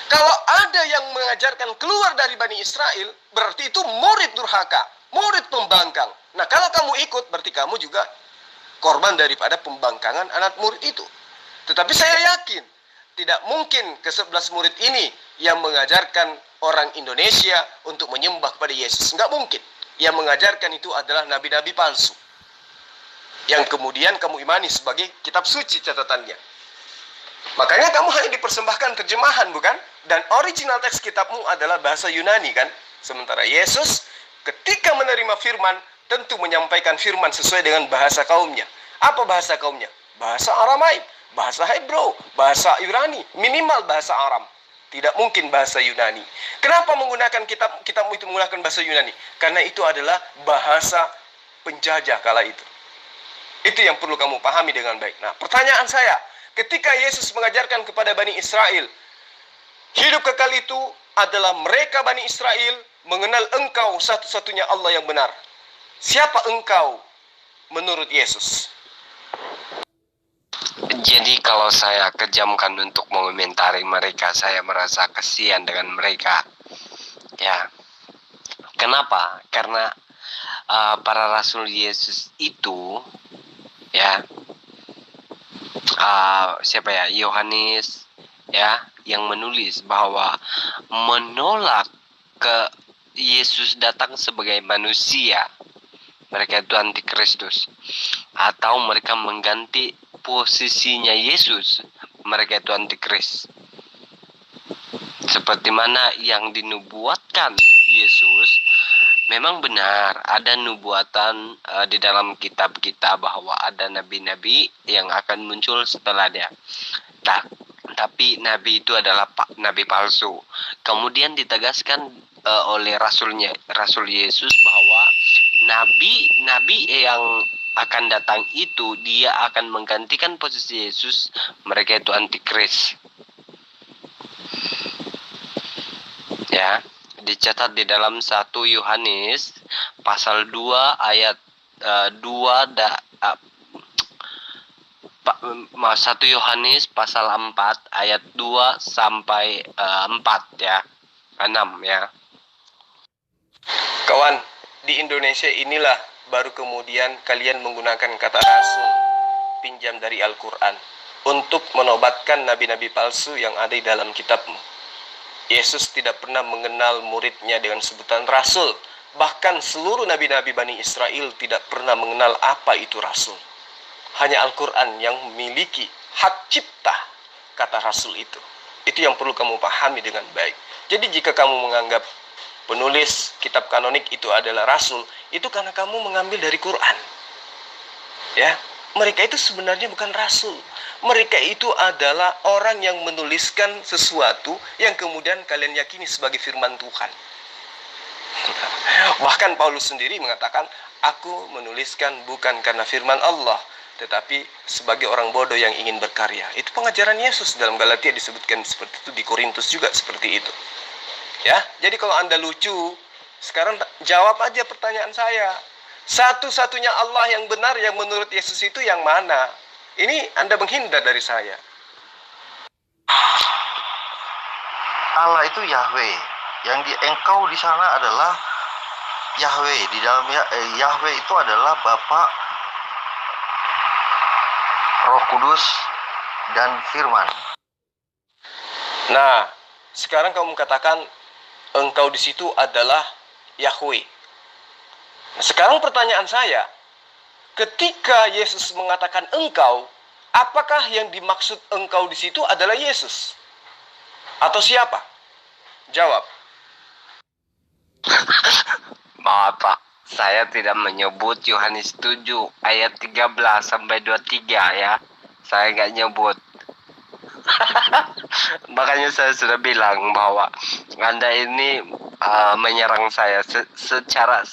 Kalau ada yang mengajarkan keluar dari Bani Israel, berarti itu murid durhaka, murid pembangkang. Nah, kalau kamu ikut, berarti kamu juga korban daripada pembangkangan anak murid itu. Tetapi saya yakin, tidak mungkin ke-11 murid ini yang mengajarkan orang Indonesia untuk menyembah kepada Yesus. Nggak mungkin. Yang mengajarkan itu adalah nabi-nabi palsu, yang kemudian kamu imani sebagai kitab suci catatannya. Makanya kamu hanya dipersembahkan terjemahan, bukan? Dan original teks kitabmu adalah bahasa Yunani, kan? Sementara Yesus ketika menerima firman, tentu menyampaikan firman sesuai dengan bahasa kaumnya. Apa bahasa kaumnya? Bahasa Aramaik, bahasa Hebrew, bahasa Ibrani, minimal bahasa Aram. Tidak mungkin bahasa Yunani. Kenapa menggunakan kitabmu itu menggunakan bahasa Yunani? Karena itu adalah bahasa penjajah kala itu. Itu yang perlu kamu pahami dengan baik. Nah, pertanyaan saya, ketika Yesus mengajarkan kepada Bani Israel, hidup kekal itu adalah mereka Bani Israel mengenal engkau satu-satunya Allah yang benar. Siapa engkau menurut Yesus? Jadi kalau saya kejamkan untuk mengomentari mereka, saya merasa kasihan dengan mereka. Ya, kenapa? Karena para rasul Yesus itu, ya, siapa ya? Yohanes, ya, yang menulis bahwa menolak ke Yesus datang sebagai manusia, mereka itu antikristus, atau mereka mengganti posisinya Yesus, mereka itu antikris. Seperti mana yang dinubuatkan Yesus, memang benar ada nubuatan di dalam kitab kita bahwa ada nabi-nabi yang akan muncul setelah dia. Tapi nabi itu adalah nabi palsu. Kemudian ditegaskan oleh Rasul Yesus bahwa nabi yang akan datang itu dia akan menggantikan posisi Yesus, mereka itu antikris. Ya, dicatat di dalam 1 Yohanes pasal 2 ayat 1 Yohanes pasal 4 ayat 2 sampai 4 ya. 6 ya. Kawan, di Indonesia inilah baru kemudian kalian menggunakan kata rasul, pinjam dari Al-Quran, untuk menobatkan nabi-nabi palsu yang ada di dalam kitabmu. Yesus tidak pernah mengenal muridnya dengan sebutan rasul. Bahkan seluruh nabi-nabi Bani Israel tidak pernah mengenal apa itu rasul. Hanya Al-Quran yang memiliki hak cipta kata rasul itu. Itu yang perlu kamu pahami dengan baik. Jadi jika kamu menganggap penulis kitab kanonik itu adalah rasul, itu karena kamu mengambil dari Quran. Ya, mereka itu sebenarnya bukan rasul. Mereka itu adalah orang yang menuliskan sesuatu yang kemudian kalian yakini sebagai firman Tuhan. Bahkan Paulus sendiri mengatakan, aku menuliskan bukan karena firman Allah, tetapi sebagai orang bodoh yang ingin berkarya. Itu pengajaran Yesus dalam Galatia disebutkan seperti itu, di Korintus juga seperti itu. Ya, jadi kalau Anda lucu, sekarang jawab aja pertanyaan saya. Satu-satunya Allah yang benar yang menurut Yesus itu yang mana? Ini Anda menghindar dari saya. Allah itu Yahweh. Yang engkau di sana adalah Yahweh. Di dalam Yahweh itu adalah Bapa, Roh Kudus, dan Firman. Nah, sekarang kamu katakan engkau di situ adalah Yahweh. Nah, sekarang pertanyaan saya, ketika Yesus mengatakan engkau, apakah yang dimaksud engkau di situ adalah Yesus? Atau siapa? Jawab. Maaf Pak, saya tidak menyebut Yohanes 7 ayat 13 sampai 23 ya. Saya nggak nyebut. Makanya saya sudah bilang bahwa Anda ini menyerang saya secara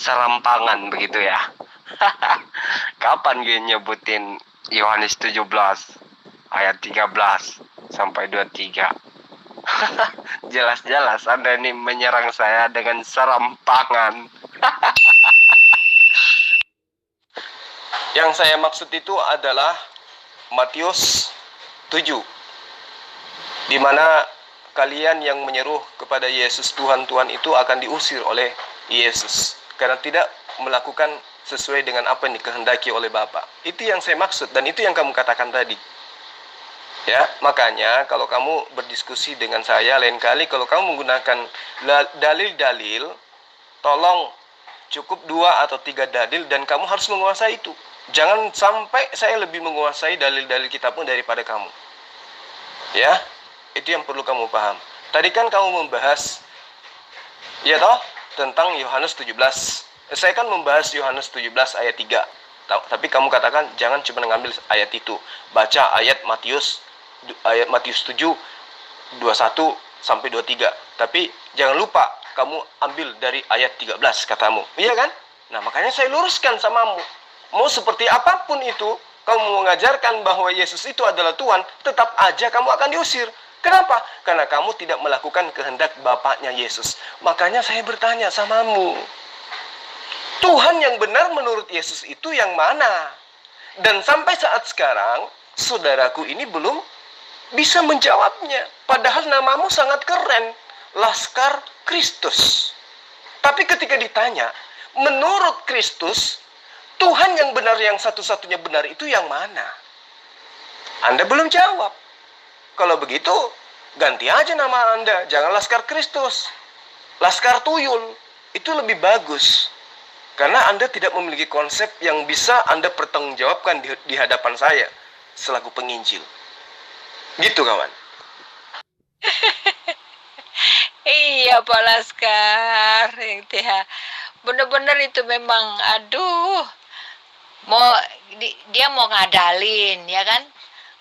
serampangan begitu ya. Kapan gue nyebutin Yohanes 17 ayat 13 sampai 23? Jelas-jelas Anda ini menyerang saya dengan serampangan. Yang saya maksud itu adalah Matius 7, di mana kalian yang menyeru kepada Yesus Tuhan itu akan diusir oleh Yesus karena tidak melakukan sesuai dengan apa yang dikehendaki oleh Bapa. Itu yang saya maksud, dan itu yang kamu katakan tadi. Ya, makanya kalau kamu berdiskusi dengan saya, lain kali kalau kamu menggunakan dalil-dalil, tolong cukup 2 atau 3 dalil dan kamu harus menguasai itu. Jangan sampai saya lebih menguasai dalil-dalil kitabmu daripada kamu. Ya, itu yang perlu kamu paham. Tadi kan kamu membahas, ya toh, tentang Yohanes 17. Saya kan membahas Yohanes 17 ayat 3. Tapi kamu katakan jangan cuma mengambil ayat itu. Baca ayat Matius 7 21 sampai 23. Tapi jangan lupa kamu ambil dari ayat 13 katamu. Iya kan? Nah, makanya saya luruskan samamu. Mau seperti apapun itu, kamu mengajarkan bahwa Yesus itu adalah Tuhan, tetap aja kamu akan diusir. Kenapa? Karena kamu tidak melakukan kehendak Bapaknya Yesus. Makanya saya bertanya samamu, Tuhan yang benar menurut Yesus itu yang mana? Dan sampai saat sekarang, saudaraku ini belum bisa menjawabnya. Padahal namamu sangat keren, Laskar Kristus. Tapi ketika ditanya, menurut Kristus, Tuhan yang benar, yang satu-satunya benar itu yang mana? Anda belum jawab. Kalau begitu, ganti aja nama Anda. Jangan Laskar Kristus, Laskar Tuyul. Itu lebih bagus. Karena Anda tidak memiliki konsep yang bisa Anda pertanggungjawabkan di hadapan saya selaku penginjil. Gitu kawan. Iya Pak Laskar, bener-bener itu memang, aduh, dia mau ngadalin, ya kan?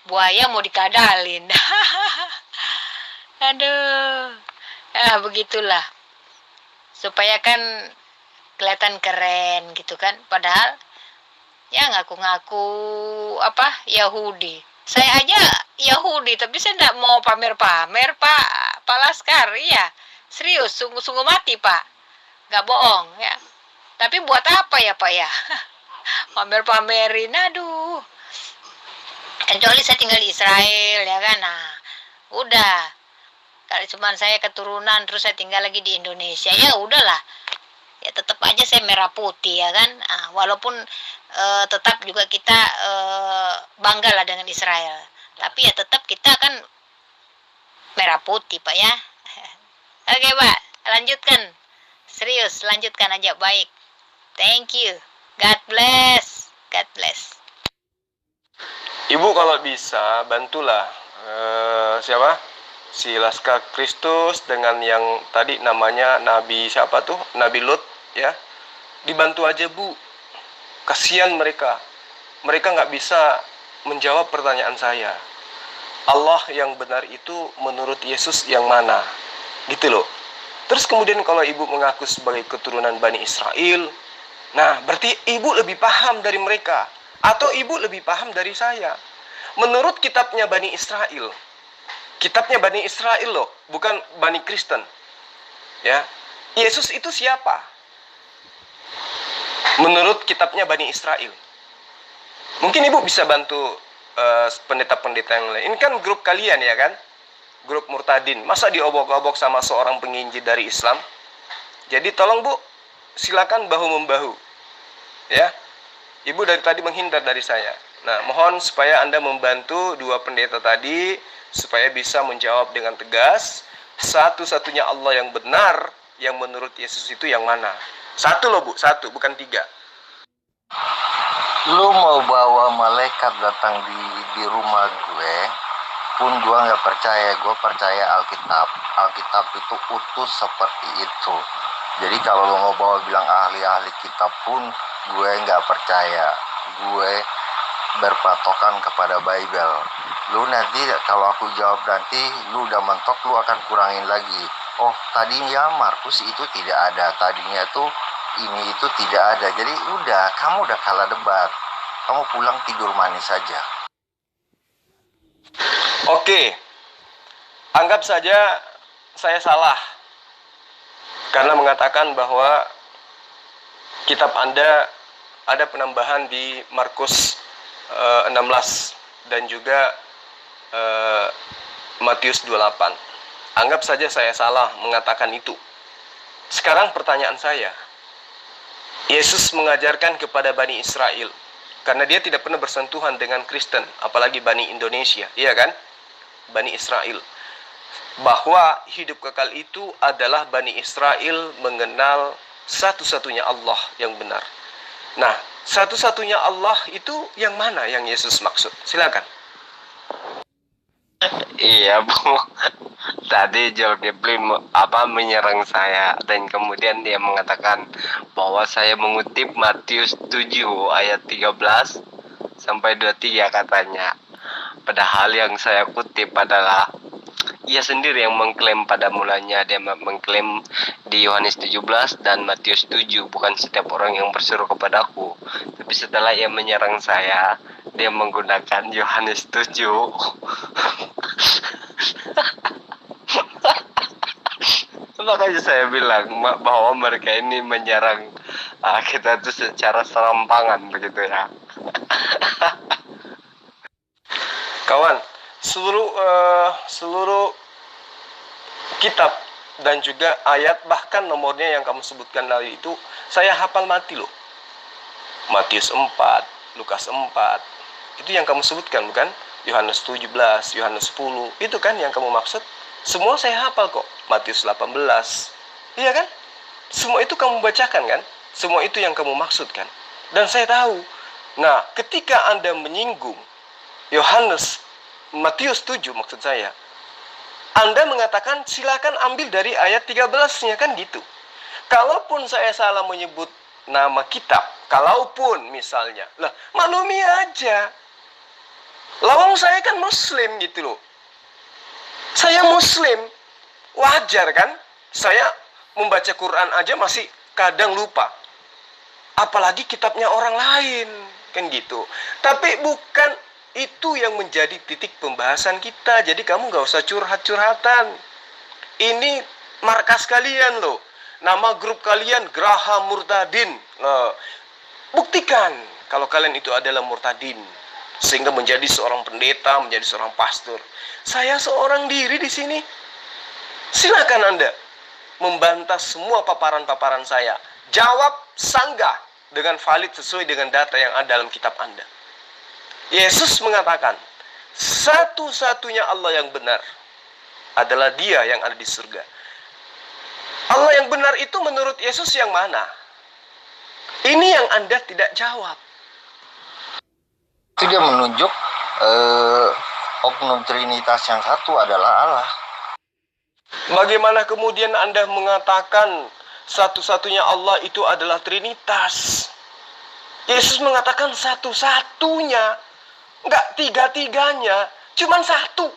Buaya mau dikadalin. Aduh, begitulah. Supaya kan kelihatan keren gitu kan, padahal ya ngaku-ngaku Yahudi. Saya aja Yahudi, tapi saya tidak mau pamer-pamer Pak Laskar. Iya, serius, sungguh-sungguh mati Pak, nggak bohong ya. Tapi buat apa ya Pak ya? Pamer-pamerin, aduh. Kecuali saya tinggal di Israel ya kan. Nah, udah. Kalau cuma saya keturunan terus saya tinggal lagi di Indonesia, ya udahlah. Ya tetap aja saya merah putih ya kan. Nah, walaupun tetap juga kita bangga lah dengan Israel. Tapi ya tetap kita kan merah putih Pak ya. Oke Pak, lanjutkan. Serius, lanjutkan aja, baik. Thank you. God bless. God bless. Ibu kalau bisa bantulah siapa? Si Laskar Kristus dengan yang tadi namanya Nabi siapa tuh? Nabi Lut ya. Dibantu aja Bu. Kasihan mereka. Mereka nggak bisa menjawab pertanyaan saya. Allah yang benar itu menurut Yesus yang mana? Gitu loh. Terus kemudian kalau ibu mengaku sebagai keturunan Bani Israel, nah berarti ibu lebih paham dari mereka. Atau ibu lebih paham dari saya. Menurut kitabnya Bani Israel, kitabnya Bani Israel loh, bukan Bani Kristen. Ya, Yesus itu siapa? Menurut kitabnya Bani Israel. Mungkin ibu bisa bantu pendeta-pendeta yang lain. Ini kan grup kalian ya kan? Grup murtadin. Masa diobok-obok sama seorang penginjil dari Islam? Jadi tolong Bu, silakan bahu-membahu. Ya. Ibu dari tadi menghindar dari saya. Nah, mohon supaya Anda membantu dua pendeta tadi supaya bisa menjawab dengan tegas, satu-satunya Allah yang benar yang menurut Yesus itu yang mana? Satu loh Bu, satu, bukan tiga. Lu mau bawa malaikat datang di rumah gue, pun gue nggak percaya. Gue percaya Alkitab. Alkitab itu utuh seperti itu. Jadi kalau lo mau bawa bilang ahli-ahli kitab pun gue nggak percaya. Gue berpatokan kepada Bible. Lu nanti kalau aku jawab nanti lu udah mentok, lu akan kurangin lagi. Oh tadinya Markus itu tidak ada, tadinya tuh ini itu tidak ada. Jadi udah, kamu udah kalah debat. Kamu pulang tidur manis saja. Oke, anggap saja saya salah karena mengatakan bahwa kitab Anda ada penambahan di Markus 16 dan juga Matius 28. Anggap saja saya salah mengatakan itu. Sekarang pertanyaan saya, Yesus mengajarkan kepada Bani Israel, karena dia tidak pernah bersentuhan dengan Kristen, apalagi Bani Indonesia, iya kan? Bani Israel, bahwa hidup kekal itu adalah Bani Israel mengenal satu-satunya Allah yang benar. Nah, satu-satunya Allah itu yang mana yang Yesus maksud? Silakan. Iya Bu, tadi George Plin menyerang saya dan kemudian dia mengatakan bahwa saya mengutip Matius 7 ayat 13 sampai 23 katanya. Padahal yang saya kutip adalah ia sendiri yang mengklaim pada mulanya. Dia mengklaim di Yohanes 17 dan Matius 7, bukan setiap orang yang berseru kepadaku. Tapi setelah ia menyerang saya, dia menggunakan Yohanes 7. Makanya saya bilang bahwa mereka ini menyerang kita itu secara serampangan begitu ya. Kawan, seluruh kitab dan juga ayat bahkan nomornya yang kamu sebutkan tadi itu saya hafal mati loh. Matius 4, Lukas 4, itu yang kamu sebutkan bukan? Yohanes 17, Yohanes 10, itu kan yang kamu maksud? Semua saya hafal kok. Matius 18, iya kan? Semua itu kamu bacakan kan? Semua itu yang kamu maksudkan. Dan saya tahu. Nah, ketika Anda menyinggung Matius 7 maksud saya, Anda mengatakan silakan ambil dari ayat 13-nya kan gitu. Kalaupun saya salah menyebut nama kitab, kalaupun misalnya, lah maklumi aja. Lawang saya kan muslim gitu loh. Saya muslim, wajar kan? Saya membaca Quran aja masih kadang lupa. Apalagi kitabnya orang lain, kan gitu. Tapi bukan itu yang menjadi titik pembahasan kita. Jadi kamu gak usah curhat-curhatan. Ini markas kalian loh. Nama grup kalian Geraha Murtadin. Nah, buktikan kalau kalian itu adalah murtadin, sehingga menjadi seorang pendeta, menjadi seorang pastor. Saya seorang diri di sini. Silakan Anda membantah semua paparan-paparan saya. Jawab sanggah dengan valid sesuai dengan data yang ada dalam kitab Anda. Yesus mengatakan, satu-satunya Allah yang benar adalah Dia yang ada di surga. Allah yang benar itu menurut Yesus yang mana? Ini yang Anda tidak jawab. Itu dia menunjuk oknum Trinitas yang satu adalah Allah. Bagaimana kemudian Anda mengatakan satu-satunya Allah itu adalah Trinitas? Yesus mengatakan satu-satunya, enggak tiga-tiganya, cuman satu.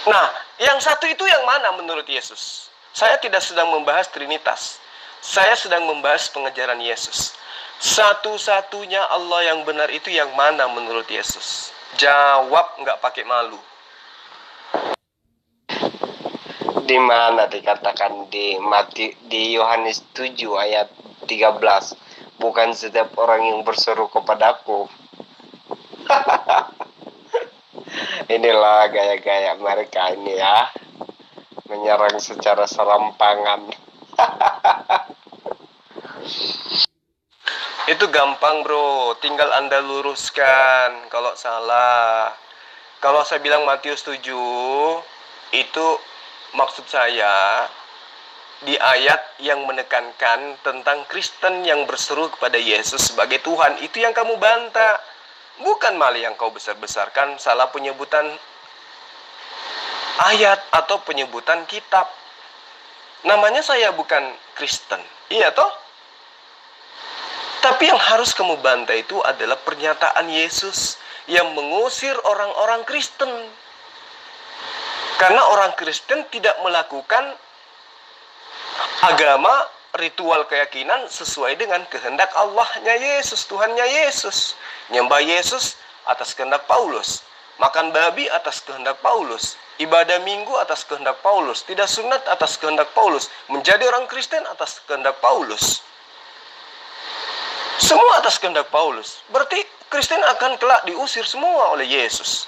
Nah, yang satu itu yang mana menurut Yesus? Saya tidak sedang membahas Trinitas. Saya sedang membahas pengejaran Yesus. Satu-satunya Allah yang benar itu yang mana menurut Yesus? Jawab, nggak pakai malu. Di mana dikatakan di Yohanes 7 ayat 13, bukan setiap orang yang berseru kepadaku. Inilah gaya-gaya mereka ini ya, menyerang secara serampangan. Itu gampang bro, tinggal Anda luruskan kalau salah. Kalau saya bilang Matius 7, itu maksud saya di ayat yang menekankan tentang Kristen yang berseru kepada Yesus sebagai Tuhan. Itu yang kamu bantah, bukan malah yang kau besar-besarkan salah penyebutan ayat atau penyebutan kitab. Namanya saya bukan Kristen, iya toh? Tapi yang harus kamu bantah itu adalah pernyataan Yesus yang mengusir orang-orang Kristen. Karena orang Kristen tidak melakukan agama, ritual keyakinan sesuai dengan kehendak Allahnya Yesus, Tuhannya Yesus. Nyembah Yesus atas kehendak Paulus. Makan babi atas kehendak Paulus. Ibadah minggu atas kehendak Paulus. Tidak sunat atas kehendak Paulus. Menjadi orang Kristen atas kehendak Paulus. Semua atas kehendak Paulus. Berarti Kristen akan kelak diusir semua oleh Yesus.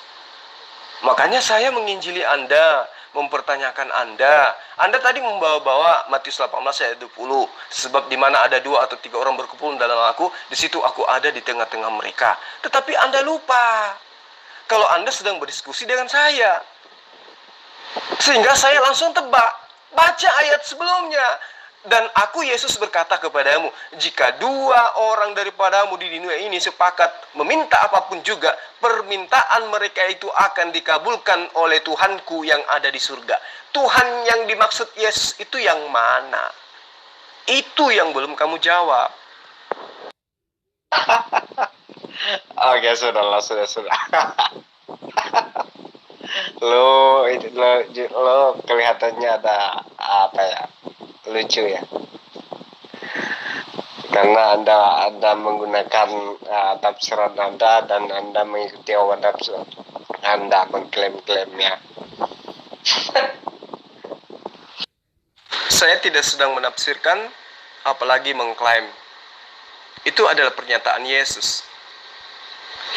Makanya saya menginjili Anda, mempertanyakan Anda. Anda tadi membawa-bawa Matius 18 ayat 20. Sebab di mana ada 2 atau 3 orang berkumpul dalam aku, di situ aku ada di tengah-tengah mereka. Tetapi Anda lupa kalau Anda sedang berdiskusi dengan saya. Sehingga saya langsung tebak. Baca ayat sebelumnya. Dan aku Yesus berkata kepadamu, jika 2 orang daripadamu di dunia ini sepakat meminta apapun juga, permintaan mereka itu akan dikabulkan oleh Tuhanku yang ada di surga. Tuhan yang dimaksud Yesus itu yang mana? Itu yang belum kamu jawab. Oke, sudah. Lo kelihatannya ada apa ya? Lucu ya. Karena Anda menggunakan tafsiran Anda dan Anda mengikuti awan nafsu Anda, mengklaim-klaimnya. Saya tidak sedang menafsirkan, apalagi mengklaim. Itu adalah pernyataan Yesus.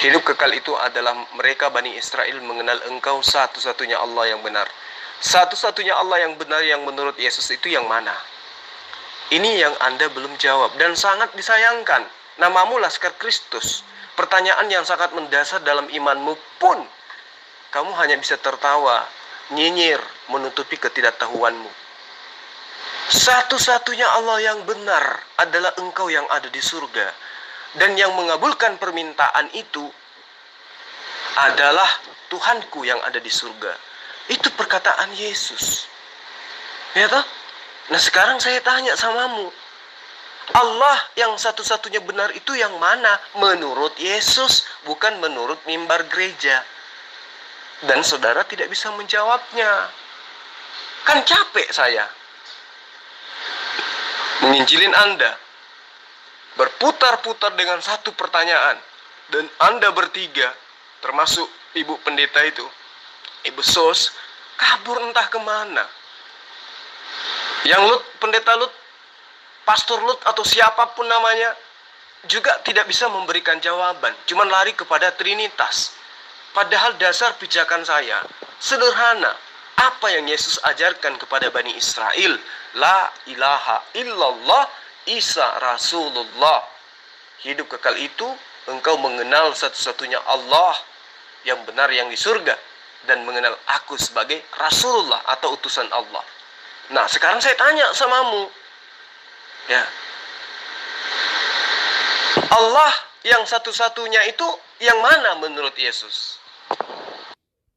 Hidup kekal itu adalah mereka Bani Israel mengenal Engkau satu-satunya Allah yang benar. Satu-satunya Allah yang benar yang menurut Yesus itu yang mana? Ini yang Anda belum jawab. Dan sangat disayangkan, namamu Laskar Kristus. Pertanyaan yang sangat mendasar dalam imanmu pun kamu hanya bisa tertawa, nyinyir, menutupi ketidaktahuanmu. Satu-satunya Allah yang benar adalah Engkau yang ada di surga. Dan yang mengabulkan permintaan itu adalah Tuhanku yang ada di surga. Itu perkataan Yesus. Ya toh? Nah sekarang saya tanya samamu, Allah yang satu-satunya benar itu yang mana? Menurut Yesus, bukan menurut mimbar gereja. Dan saudara tidak bisa menjawabnya. Kan capek saya menginjilin Anda, berputar-putar dengan satu pertanyaan. Dan Anda bertiga, termasuk ibu pendeta itu, Ibu Sos, kabur entah kemana. Yang Lut, pendeta Lut, pastor Lut atau siapapun namanya juga tidak bisa memberikan jawaban, cuman lari kepada Trinitas. Padahal dasar pijakan saya sederhana. Apa yang Yesus ajarkan kepada Bani Israel? La ilaha illallah, Isa Rasulullah. Hidup kekal itu engkau mengenal satu-satunya Allah yang benar yang di surga, dan mengenal aku sebagai Rasulullah atau utusan Allah. Nah, sekarang saya tanya samamu, ya, Allah yang satu-satunya itu yang mana menurut Yesus?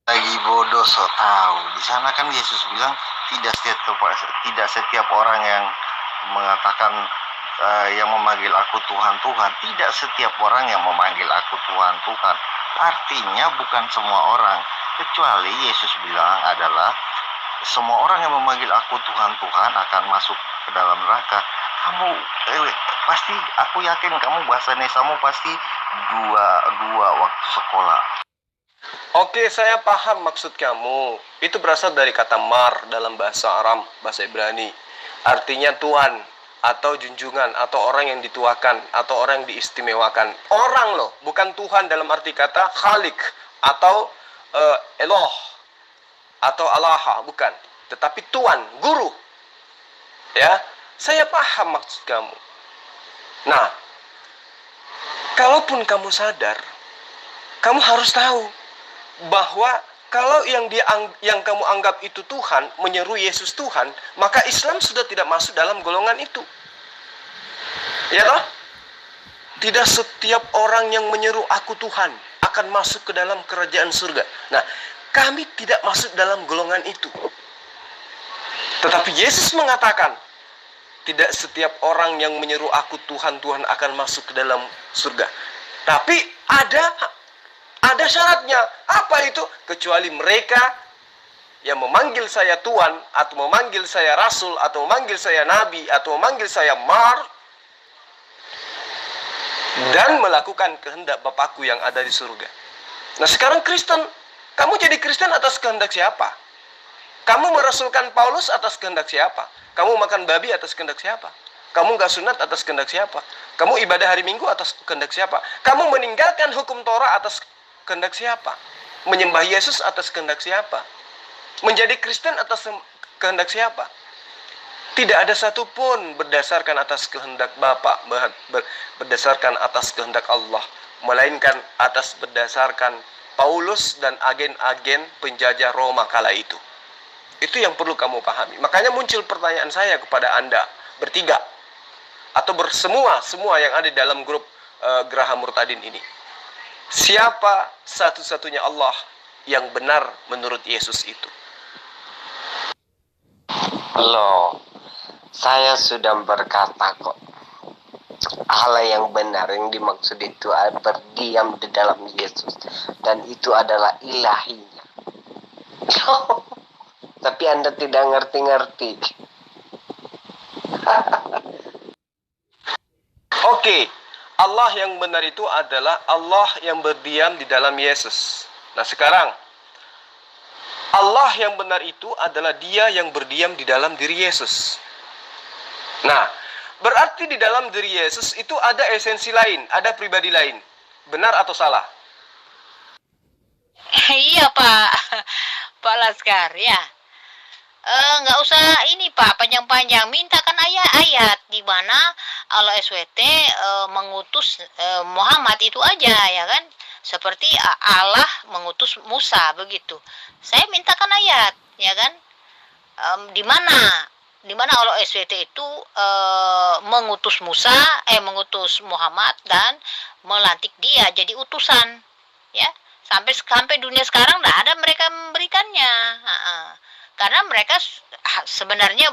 Lagi bodoh so tahu. Di sana kan Yesus bilang tidak setiap orang yang mengatakan yang memanggil aku Tuhan Tuhan, tidak setiap orang yang memanggil aku Tuhan Tuhan. Artinya bukan semua orang, kecuali Yesus bilang adalah semua orang yang memanggil aku Tuhan Tuhan akan masuk ke dalam neraka. Kamu pasti, aku yakin kamu bahasa Nesamu pasti dua waktu sekolah. Oke, saya paham maksud kamu. Itu berasal dari kata mar dalam bahasa Aram, bahasa Ibrani. Artinya tuan, atau junjungan, atau orang yang dituakan, atau orang yang diistimewakan. Orang loh, bukan Tuhan dalam arti kata khalik, atau Eloh, atau Allah, bukan. Tetapi tuan, guru. Ya, saya paham maksud kamu. Nah, kalaupun kamu sadar, kamu harus tahu bahwa kalau yang kamu anggap itu Tuhan, menyeru Yesus Tuhan, maka Islam sudah tidak masuk dalam golongan itu. Ya toh? Tidak setiap orang yang menyeru aku Tuhan akan masuk ke dalam kerajaan surga. Nah, kami tidak masuk dalam golongan itu. Tetapi Yesus mengatakan, tidak setiap orang yang menyeru aku Tuhan, Tuhan akan masuk ke dalam surga. Tapi ada syaratnya. Apa itu? Kecuali mereka yang memanggil saya Tuhan, atau memanggil saya Rasul, atau memanggil saya Nabi, atau memanggil saya Mar, dan melakukan kehendak Bapakku yang ada di surga. Nah, sekarang Kristen, kamu jadi Kristen atas kehendak siapa? Kamu merasulkan Paulus atas kehendak siapa? Kamu makan babi atas kehendak siapa? Kamu gak sunat atas kehendak siapa? Kamu ibadah hari Minggu atas kehendak siapa? Kamu meninggalkan hukum Torah atas kehendak siapa? Menyembah Yesus atas kehendak siapa? Menjadi Kristen atas kehendak siapa? Tidak ada satupun berdasarkan atas kehendak Bapa, berdasarkan atas kehendak Allah, melainkan atas berdasarkan Paulus dan agen-agen penjajah Roma kala itu. Itu yang perlu kamu pahami. Makanya muncul pertanyaan saya kepada Anda bertiga, atau semua yang ada di dalam grup Geraha Murtadin ini. Siapa satu-satunya Allah yang benar menurut Yesus itu? Loh, saya sudah berkata kok, Allah yang benar yang dimaksud itu berdiam di dalam Yesus, dan itu adalah ilahinya. Tapi Anda tidak ngerti-ngerti. Oke, Allah yang benar itu adalah Allah yang berdiam di dalam Yesus. Nah, sekarang Allah yang benar itu adalah Dia yang berdiam di dalam diri Yesus. Nah, berarti di dalam diri Yesus itu ada esensi lain, ada pribadi lain. Benar atau salah? Iya Pak, Pak Laskar ya. Nggak usah ini Pak panjang-panjang, mintakan ayat-ayat di mana Allah SWT mengutus Muhammad itu aja ya kan, seperti Allah mengutus Musa begitu. Saya mintakan ayat ya kan, di mana Allah SWT itu mengutus mengutus Muhammad dan melantik dia jadi utusan ya, sampai dunia sekarang tidak ada mereka memberikannya. Karena mereka sebenarnya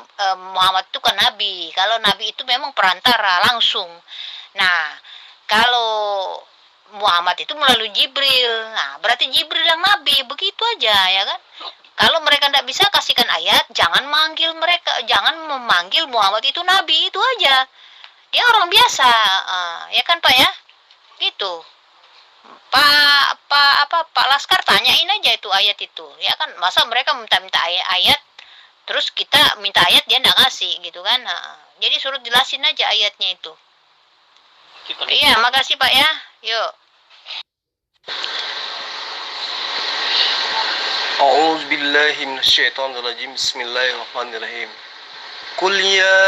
Muhammad itu kan nabi. Kalau nabi itu memang perantara langsung. Nah, kalau Muhammad itu melalui Jibril. Nah, berarti Jibril yang nabi, begitu aja ya kan. Kalau mereka tidak bisa kasihkan ayat, jangan memanggil Muhammad itu nabi, itu aja. Dia orang biasa, ya kan Pak ya? Gitu. Pak Laskar tanyain aja itu ayat itu, ya kan? Masa mereka minta ayat, Terus kita minta ayat dia nggak ngasih gitu kan. Nah, jadi suruh jelasin aja ayatnya itu. Iya, makasih Pak ya. Yuk. A'udzu billahi minasyaitonir rajim. Bismillahirrahmanirrahim. Qul ya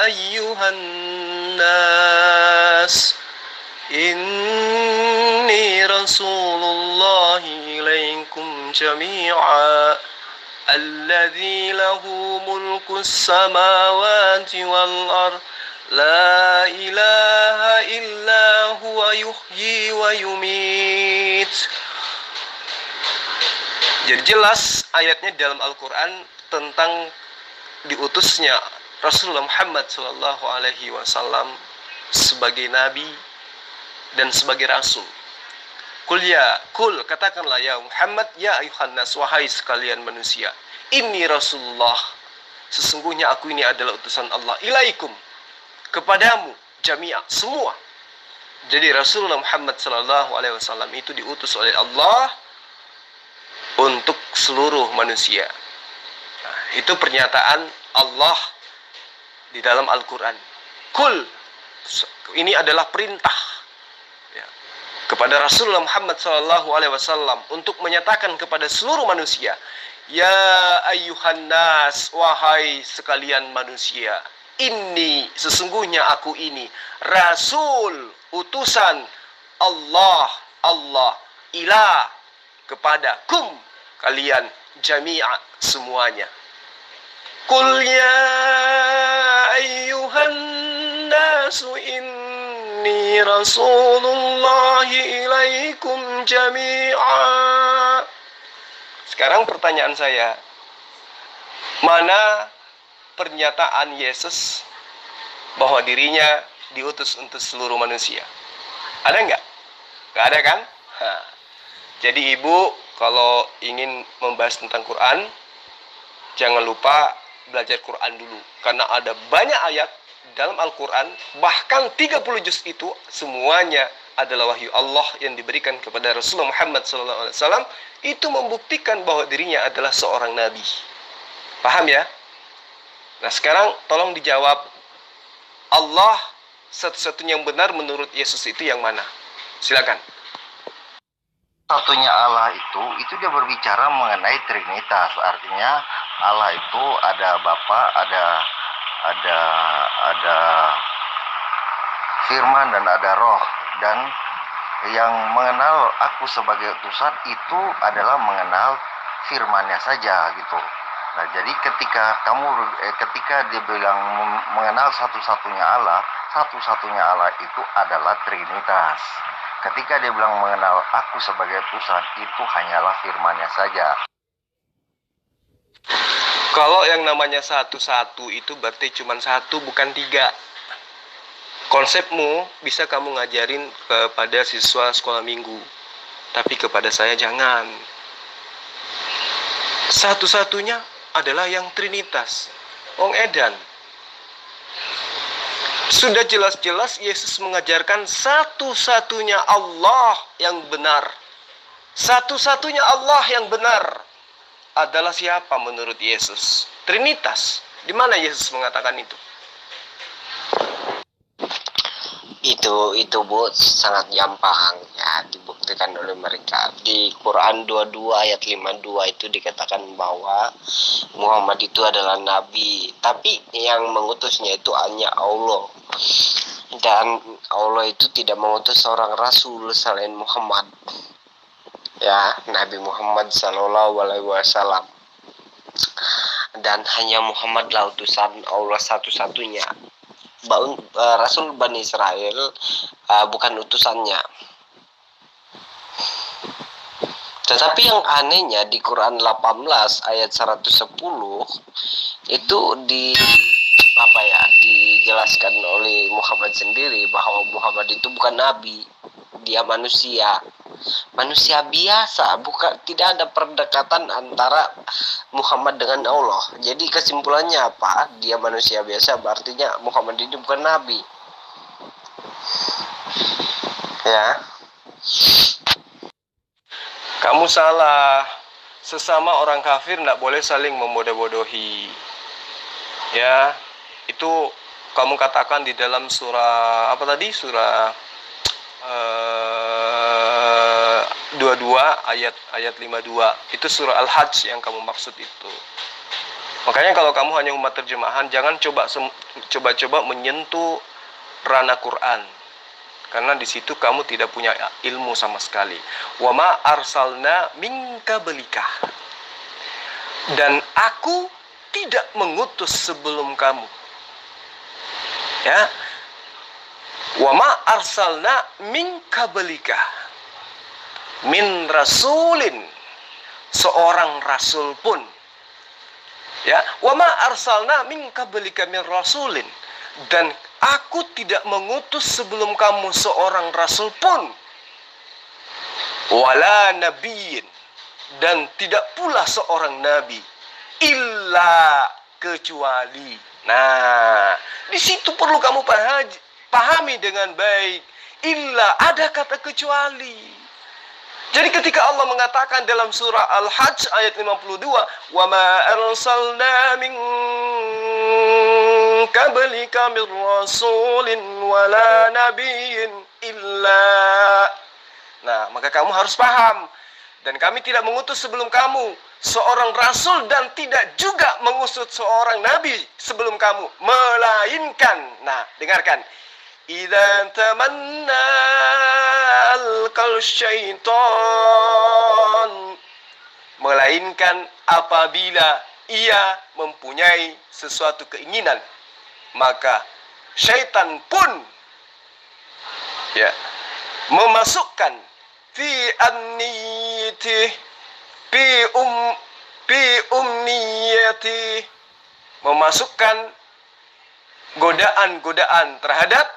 ayyuhan nas inni rasulullahi ilaikum jami'a alladzi lahu mulkus samawati wal ard la ilaha illa huwa yuhyi wa yumit. Jadi jelas ayatnya dalam Al-Quran tentang diutusnya Rasulullah Muhammad Sallallahu Alaihi Wasallam sebagai nabi dan sebagai rasul. Kul katakanlah ya Muhammad, ya ayuhan nas, wahai sekalian manusia, ini Rasulullah, sesungguhnya aku ini adalah utusan Allah, ilaikum, kepadamu, jami'a, semua. Jadi Rasulullah Muhammad Sallallahu Alaihi Wasallam itu diutus oleh Allah untuk seluruh manusia. Nah, itu pernyataan Allah di dalam Al-Quran. Kul, ini adalah perintah ya, kepada Rasulullah Muhammad SAW untuk menyatakan kepada seluruh manusia, ya ayyuhan nas, wahai sekalian manusia, ini sesungguhnya aku ini Rasul, utusan Allah ilah kepada kalian jami'a, semuanya. Qul ya ayyuhan nasu inni rasulullahi ilaikum jami'a. Sekarang pertanyaan saya, mana pernyataan Yesus bahwa dirinya diutus untuk seluruh manusia? Ada nggak? Nggak ada kan? Jadi ibu kalau ingin membahas tentang Quran, jangan lupa belajar Quran dulu. Karena ada banyak ayat dalam Al-Quran, bahkan 30 juz itu semuanya adalah wahyu Allah yang diberikan kepada Rasulullah Muhammad SAW. Itu membuktikan bahwa dirinya adalah seorang nabi. Paham ya? Nah sekarang tolong dijawab, Allah satu-satunya yang benar menurut Yesus itu yang mana? Silakan. Satunya Allah itu dia berbicara mengenai Trinitas, artinya Allah itu ada Bapa, ada Firman dan ada Roh, dan yang mengenal aku sebagai utusan itu adalah mengenal Firman-Nya saja gitu. Nah jadi ketika dia bilang mengenal satu-satunya Allah itu adalah Trinitas. Ketika dia bilang mengenal aku sebagai utusan, itu hanyalah firman-Nya saja. Kalau yang namanya satu-satu itu berarti cuma satu, bukan tiga. Konsepmu bisa kamu ngajarin kepada siswa sekolah minggu, tapi kepada saya jangan. Satu-satunya adalah yang Trinitas. Wong Edan. Sudah jelas-jelas Yesus mengajarkan satu-satunya Allah yang benar. Satu-satunya Allah yang benar adalah siapa menurut Yesus? Trinitas. Di mana Yesus mengatakan itu? Itu Bu sangat gampang ya dibuktikan oleh mereka. Di Quran 22 ayat 52 itu dikatakan bahwa Muhammad itu adalah nabi, tapi yang mengutusnya itu hanya Allah. Dan Allah itu tidak mengutus seorang rasul selain Muhammad. Ya, Nabi Muhammad sallallahu alaihi wasallam. Dan hanya Muhammadlah utusan Allah satu-satunya. Rasul Bani Israel bukan utusannya. Tetapi yang anehnya di Quran 18 ayat 110 itu dijelaskan oleh Muhammad sendiri bahwa Muhammad itu bukan nabi, dia manusia biasa, tidak ada perdekatan antara Muhammad dengan Allah. Jadi kesimpulannya apa? Dia manusia biasa, artinya Muhammad ini bukan nabi. Ya. Kamu salah. sesama orang kafir tidak boleh saling membodoh-bodohi. Ya, itu kamu katakan di dalam surah apa tadi? Surah 22 ayat 52. Itu surah Al-Hajj yang kamu maksud itu. Makanya kalau kamu hanya umat terjemahan, jangan coba-coba menyentuh ranah Quran. Karena di situ kamu tidak punya ilmu sama sekali. Wa ma arsalna min qablika. Dan aku tidak mengutus sebelum kamu. Ya. Wa ma arsalna min qablika. Min rasulin. Seorang rasul pun. Ya, wa ma arsalna min qablika min rasulin. Dan aku tidak mengutus sebelum kamu seorang rasul pun. Wala nabiyyin. Dan tidak pula seorang nabi. Illa kecuali. Nah, di situ perlu kamu pahami dengan baik. Illa, ada kata kecuali. Jadi ketika Allah mengatakan dalam surah Al-Hajj ayat 52, "Wa ma arsalna min qablika min rasulin wala nabiyyin illa." Nah, maka kamu harus paham. Dan kami tidak mengutus sebelum kamu seorang rasul dan tidak juga mengutus seorang nabi sebelum kamu, melainkan, nah, dengarkan, idza tamanna alqal syaitan, melainkan apabila ia mempunyai sesuatu keinginan, maka syaitan pun ya memasukkan fi anniyati fi umniyati, memasukkan godaan-godaan terhadap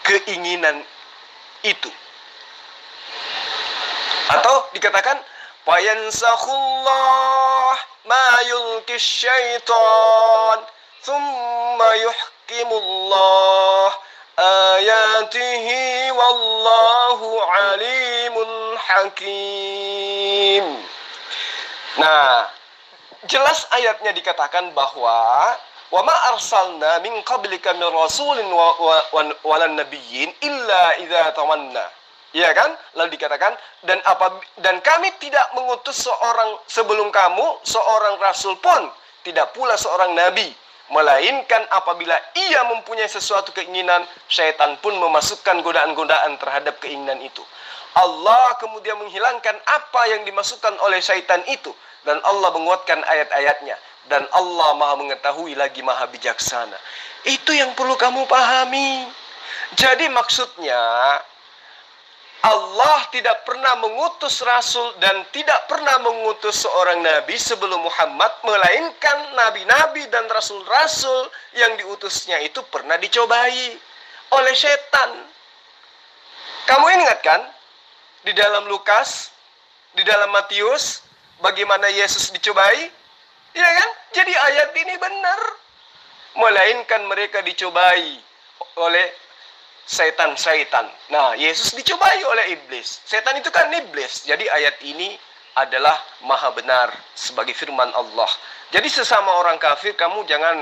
keinginan itu. Atau dikatakan fayansakhullah ma yulqis syaitan thumma yuhkimullah ayatihi wallahu alimun hakim. Nah, jelas ayatnya dikatakan bahwa wa ma arsalna min qablika min rasulin walan nabiyyin illa idza tamanna. Ya kan? Lalu dikatakan dan kami tidak mengutus seorang sebelum kamu seorang rasul pun, tidak pula seorang nabi, melainkan apabila ia mempunyai sesuatu keinginan, syaitan pun memasukkan godaan-godaan terhadap keinginan itu. Allah kemudian menghilangkan apa yang dimasukkan oleh syaitan itu, dan Allah menguatkan ayat-ayatnya, dan Allah Maha mengetahui lagi Maha bijaksana. Itu yang perlu kamu pahami. Jadi maksudnya Allah tidak pernah mengutus rasul dan tidak pernah mengutus seorang nabi sebelum Muhammad, melainkan nabi-nabi dan rasul-rasul yang diutusnya itu pernah dicobai oleh setan. Kamu ingat kan di dalam Lukas, di dalam Matius, bagaimana Yesus dicobai? Ya kan? Jadi ayat ini benar. Melainkan mereka dicobai oleh setan-setan. Nah, Yesus dicobai oleh iblis. Setan itu kan iblis. Jadi ayat ini adalah maha benar sebagai firman Allah. Jadi sesama orang kafir kamu jangan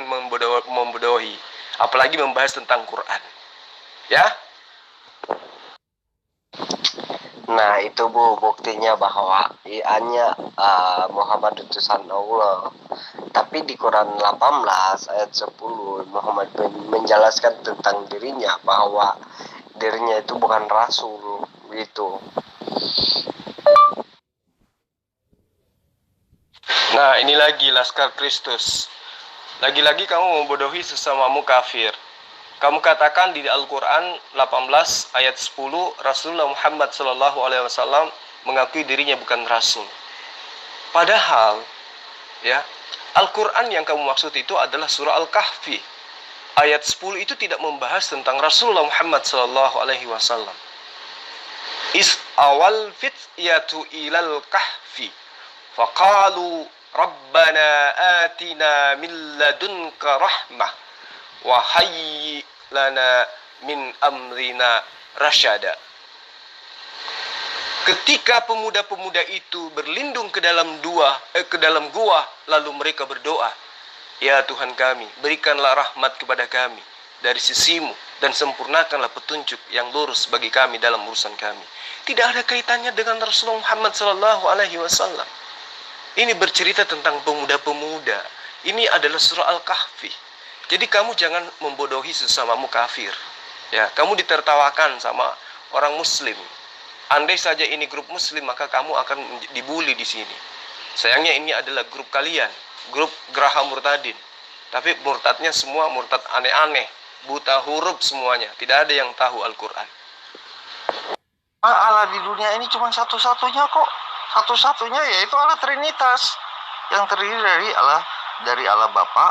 membodohi, apalagi membahas tentang Quran. Ya. Nah, itu Bu, buktinya bahwa hanya Muhammad utusan Allah. Tapi di Quran 18 ayat 10 Muhammad menjelaskan tentang dirinya bahwa dirinya itu bukan rasul gitu. Nah, ini lagi Laskar Kristus. Lagi-lagi kamu membodohi sesamamu kafir. Kamu katakan di Al-Quran 18 ayat 10 Rasulullah Muhammad SAW mengakui dirinya bukan rasul. Padahal ya, Al-Quran yang kamu maksud itu adalah surah Al-Kahfi. Ayat 10 itu tidak membahas tentang Rasulullah Muhammad SAW. Is awal fityatu ilal kahfi faqalu rabbana atina min ladunka rahmah wa hayyi lana min amrina rasyada. Ketika pemuda-pemuda itu berlindung ke dalam gua, lalu mereka berdoa, "Ya Tuhan kami, berikanlah rahmat kepada kami dari sisimu dan sempurnakanlah petunjuk yang lurus bagi kami dalam urusan kami." Tidak ada kaitannya dengan Rasulullah Muhammad SAW. Ini bercerita tentang pemuda-pemuda. Ini adalah surah Al-Kahfi. Jadi kamu jangan membodohi sesamamu kafir. Ya, kamu ditertawakan sama orang Muslim. Andai saja ini grup Muslim, maka kamu akan dibully di sini. Sayangnya ini adalah grup kalian, grup Geraha Murtadin. Tapi murtadnya semua murtad aneh-aneh, buta huruf semuanya. Tidak ada yang tahu Al-Quran. Allah di dunia ini cuma satu-satunya kok. Satu-satunya yaitu Allah Trinitas, yang terdiri dari Allah Bapa,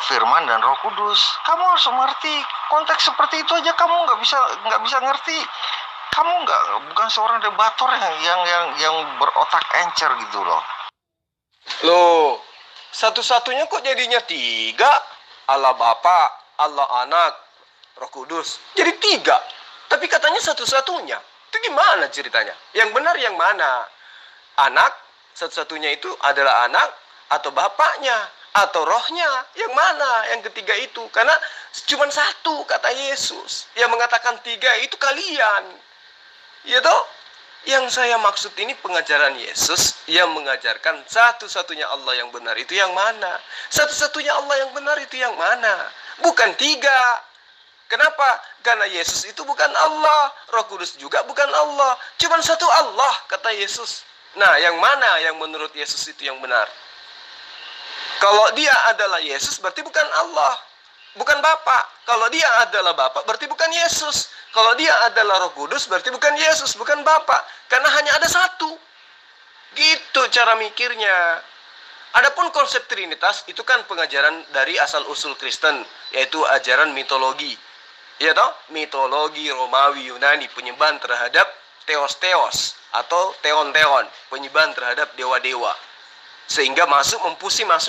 Firman dan Roh Kudus. Kamu harus mengerti konteks seperti itu aja, kamu nggak bisa ngerti. Kamu bukan seorang debator yang berotak encer gitu loh. Loh, satu-satunya kok jadinya 3? Allah Bapa, Allah Anak, Roh Kudus. Jadi 3. Tapi katanya satu-satunya. Itu gimana ceritanya? Yang benar yang mana? Anak, satu-satunya itu adalah anak, atau bapaknya, atau rohnya? Yang mana? Yang ketiga itu. Karena cuma satu kata Yesus. Yang mengatakan 3 itu kalian. Ya toh? Yang saya maksud ini pengajaran Yesus yang mengajarkan satu-satunya Allah yang benar itu yang mana? Satu-satunya Allah yang benar itu yang mana? Bukan 3. Kenapa? Karena Yesus itu bukan Allah, Roh Kudus juga bukan Allah. Cuma satu Allah, kata Yesus. Nah, yang mana yang menurut Yesus itu yang benar? Kalau dia adalah Yesus, berarti bukan Allah, bukan Bapa. Kalau dia adalah Bapa, berarti bukan Yesus. Kalau dia adalah Roh Kudus, berarti bukan Yesus, bukan Bapa. Karena hanya ada satu. Gitu cara mikirnya. Adapun konsep Trinitas, itu kan pengajaran dari asal-usul Kristen, yaitu ajaran mitologi. Ya toh, mitologi Romawi Yunani, penyembahan terhadap teos-teos atau teon-teon, penyembahan terhadap dewa-dewa, sehingga masuk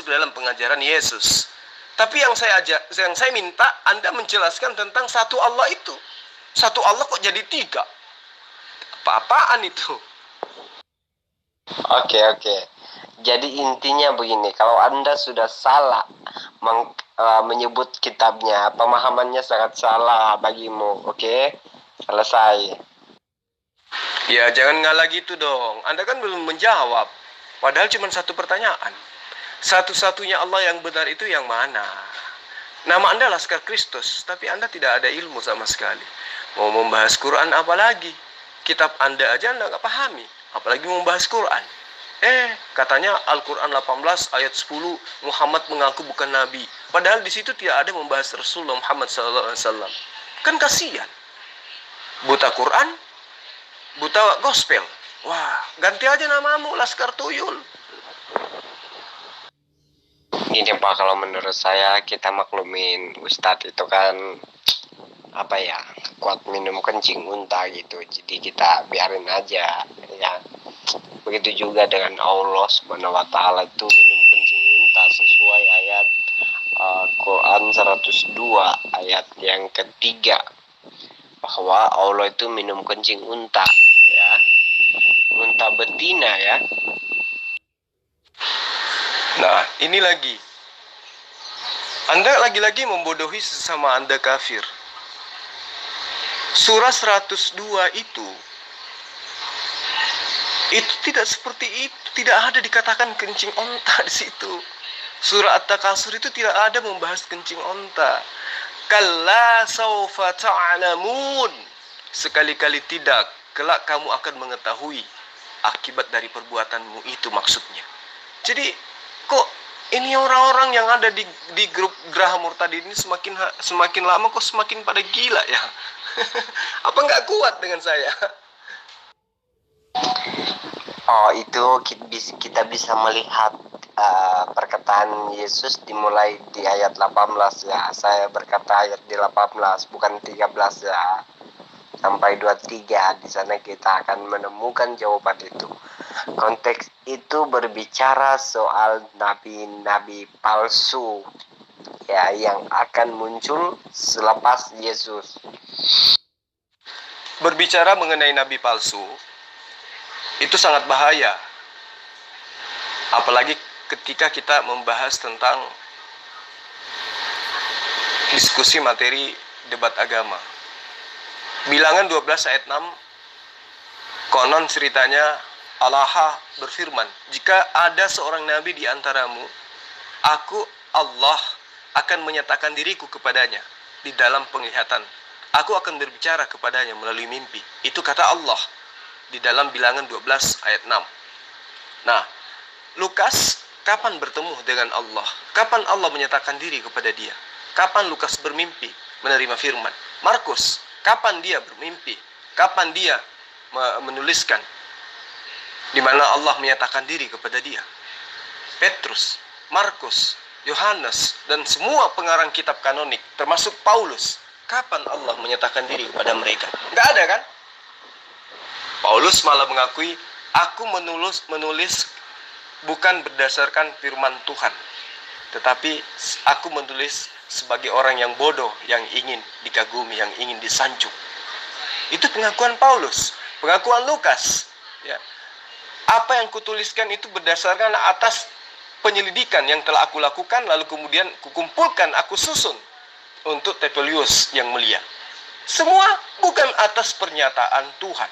dalam pengajaran Yesus. Tapi yang saya minta Anda menjelaskan tentang satu Allah itu. Satu Allah kok jadi 3? Apa-apaan itu? Oke. Jadi intinya begini, kalau Anda sudah salah menyebut kitabnya, pemahamannya sangat salah bagimu, oke? Selesai. Ya, jangan ngalah gitu dong. Anda kan belum menjawab. Padahal cuma satu pertanyaan. Satu-satunya Allah yang benar itu yang mana? Nama Anda Laskar Kristus, tapi Anda tidak ada ilmu sama sekali. Mau membahas Quran apalagi? Kitab Anda aja Anda nggak pahami, apalagi mau membahas Quran. Katanya Al-Quran 18 ayat 10, Muhammad mengaku bukan Nabi. Padahal di situ tidak ada membahas Rasulullah Muhammad SAW. Kan kasihan. Buta Quran, buta gospel. Wah, ganti aja namamu Laskar Tuyul. Ini Pak, kalau menurut saya kita maklumin Ustadz itu kan kuat minum kencing unta gitu. Jadi kita biarin aja ya. Begitu juga dengan Allah Subhanahu wa taala itu minum kencing unta sesuai ayat Quran 102 ayat yang ketiga, bahwa Allah itu minum kencing unta ya. Unta betina ya. Nah, ini lagi. Anda lagi-lagi membodohi sesama Anda kafir. Surah 102 itu tidak seperti itu, tidak ada dikatakan kencing onta di situ. Surah At-Takasur itu tidak ada membahas kencing onta. Kalla saufa ta'lamun. Sekali-kali tidak, kelak kamu akan mengetahui akibat dari perbuatanmu itu maksudnya. Jadi kok ini orang-orang yang ada di grup Geraha Murtadin ini semakin lama kok semakin pada gila ya. Apa nggak kuat dengan saya? Oh, itu kita bisa melihat perkataan Yesus dimulai di ayat 18 ya. Saya berkata ayat di 18 bukan 13 ya. Sampai 23 di sana kita akan menemukan jawaban itu. Konteks itu berbicara soal nabi-nabi palsu ya yang akan muncul selepas Yesus. berbicara mengenai nabi palsu itu sangat bahaya. Apalagi ketika kita membahas tentang diskusi materi debat agama. Bilangan 12 ayat 6, konon ceritanya Allah berfirman, jika ada seorang nabi di antaramu, aku Allah akan menyatakan diriku kepadanya di dalam penglihatan. Aku akan berbicara kepadanya melalui mimpi. Itu kata Allah di dalam bilangan 12 ayat 6. Nah, Lukas kapan bertemu dengan Allah? Kapan Allah menyatakan diri kepada dia? Kapan Lukas bermimpi menerima firman? Markus, kapan dia bermimpi? Kapan dia menuliskan di mana Allah menyatakan diri kepada dia? Petrus, Markus, Yohanes, dan semua pengarang kitab kanonik, termasuk Paulus, kapan Allah menyatakan diri kepada mereka? Nggak ada kan? Paulus malah mengakui, aku menulis bukan berdasarkan firman Tuhan, tetapi aku menulis sebagai orang yang bodoh, yang ingin dikagumi, yang ingin disanjung. Itu pengakuan Paulus, pengakuan Lukas. Ya. Apa yang kutuliskan itu berdasarkan atas penyelidikan yang telah aku lakukan, lalu kemudian kukumpulkan, aku susun untuk Tepelius yang mulia. Semua bukan atas pernyataan Tuhan,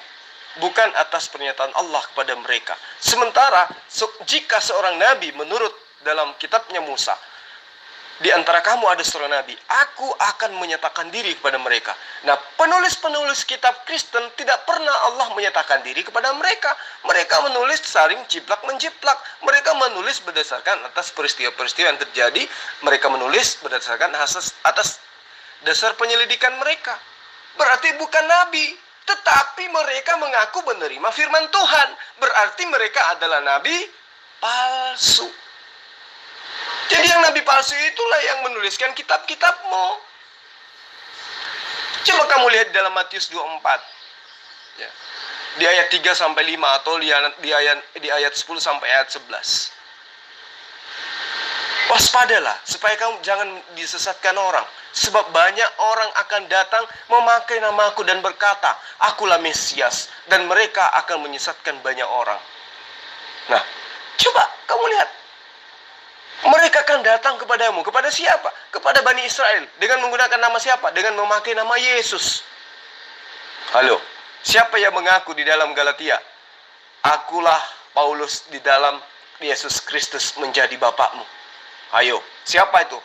bukan atas pernyataan Allah kepada mereka. Sementara jika seorang nabi menurut dalam kitabnya Musa, di antara kamu ada seorang nabi, aku akan menyatakan diri kepada mereka. Nah, penulis-penulis kitab Kristen tidak pernah Allah menyatakan diri kepada mereka. Mereka menulis saling ciplak-menjiplak. Mereka menulis berdasarkan atas peristiwa-peristiwa yang terjadi. Mereka menulis berdasarkan atas dasar penyelidikan mereka. Berarti bukan nabi, tetapi mereka mengaku menerima firman Tuhan. Berarti mereka adalah nabi palsu. Jadi yang nabi palsu itulah yang menuliskan kitab-kitabmu. Coba kamu lihat dalam Matius 24. Ya. Di ayat 3 sampai 5 atau di ayat 10 sampai ayat 11. Waspadalah supaya kamu jangan disesatkan orang, sebab banyak orang akan datang memakai namaku dan berkata, akulah Mesias, dan mereka akan menyesatkan banyak orang. Nah, coba kamu lihat. Mereka akan datang kepadamu. Kepada siapa? Kepada Bani Israel. Dengan menggunakan nama siapa? Dengan memakai nama Yesus. Halo, siapa yang mengaku di dalam Galatia, akulah Paulus di dalam Yesus Kristus menjadi Bapakmu? Ayo, siapa itu?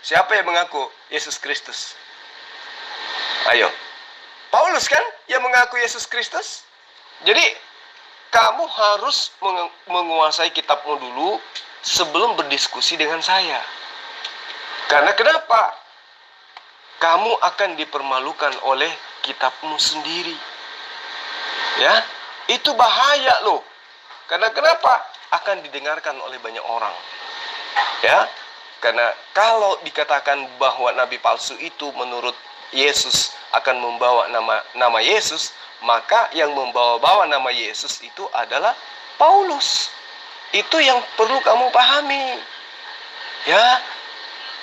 Siapa yang mengaku Yesus Kristus? Ayo, Paulus kan yang mengaku Yesus Kristus? Jadi, kamu harus menguasai kitabmu dulu sebelum berdiskusi dengan saya. Karena kenapa? Kamu akan dipermalukan oleh kitabmu sendiri. Ya, itu bahaya loh. Karena kenapa? Akan didengarkan oleh banyak orang. Ya, karena kalau dikatakan bahwa nabi palsu itu menurut Yesus akan membawa nama Yesus, maka yang membawa-bawa nama Yesus itu adalah Paulus. Itu yang perlu kamu pahami. Ya,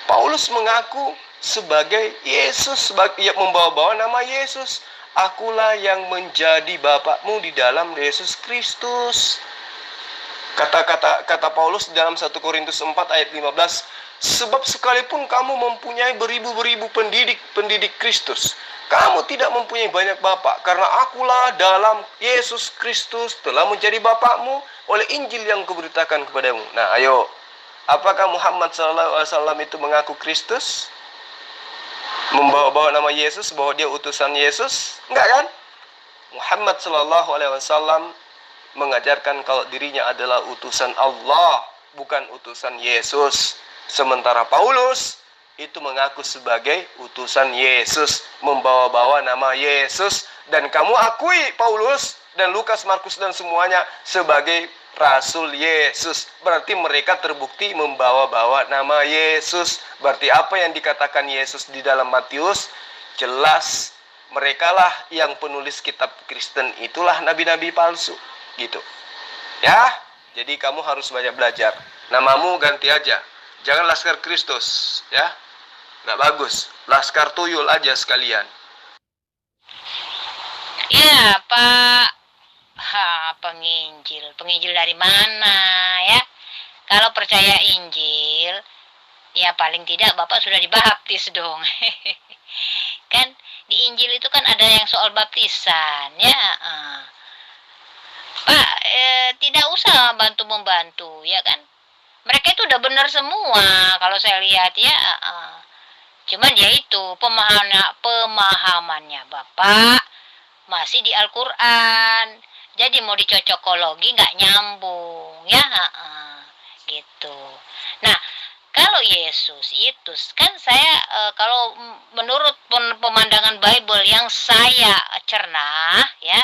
Paulus mengaku sebagai Yesus, yang membawa-bawa nama Yesus. Akulah yang menjadi Bapakmu di dalam Yesus Kristus. Kata Paulus dalam 1 Korintus 4 ayat 15, sebab sekalipun kamu mempunyai beribu-beribu pendidik Kristus, kamu tidak mempunyai banyak bapak, karena akulah dalam Yesus Kristus telah menjadi bapakmu oleh Injil yang kuberitakan kepadamu. Nah, ayo, apakah Muhammad SAW itu mengaku Kristus? Membawa-bawa nama Yesus, bahwa dia utusan Yesus? Enggak kan? Muhammad SAW mengajarkan kalau dirinya adalah utusan Allah, bukan utusan Yesus. Sementara Paulus itu mengaku sebagai utusan Yesus, membawa-bawa nama Yesus. Dan kamu akui Paulus dan Lukas, Markus dan semuanya sebagai Rasul Yesus. Berarti mereka terbukti membawa-bawa nama Yesus. Berarti apa yang dikatakan Yesus di dalam Matius jelas. Merekalah yang penulis kitab Kristen, itulah nabi-nabi palsu. Gitu. Ya, jadi kamu harus banyak belajar. Namamu ganti aja. Jangan Laskar Kristus, ya. Nggak bagus. Laskar Tuyul aja sekalian. Ya, Pak. Penginjil. Penginjil dari mana ya? Kalau percaya Injil, ya paling tidak Bapak sudah dibaptis dong. Kan di Injil itu kan ada yang soal baptisan ya. Pak, tidak usah bantu-membantu ya kan. Mereka itu udah benar semua kalau saya lihat ya. Cuman ya itu pemahamannya Bapak masih di Al-Quran. Jadi mau dicocokologi nggak nyambung ya. Gitu. Nah, kalau Yesus itu kan saya kalau menurut pemandangan Bible yang saya cerna ya,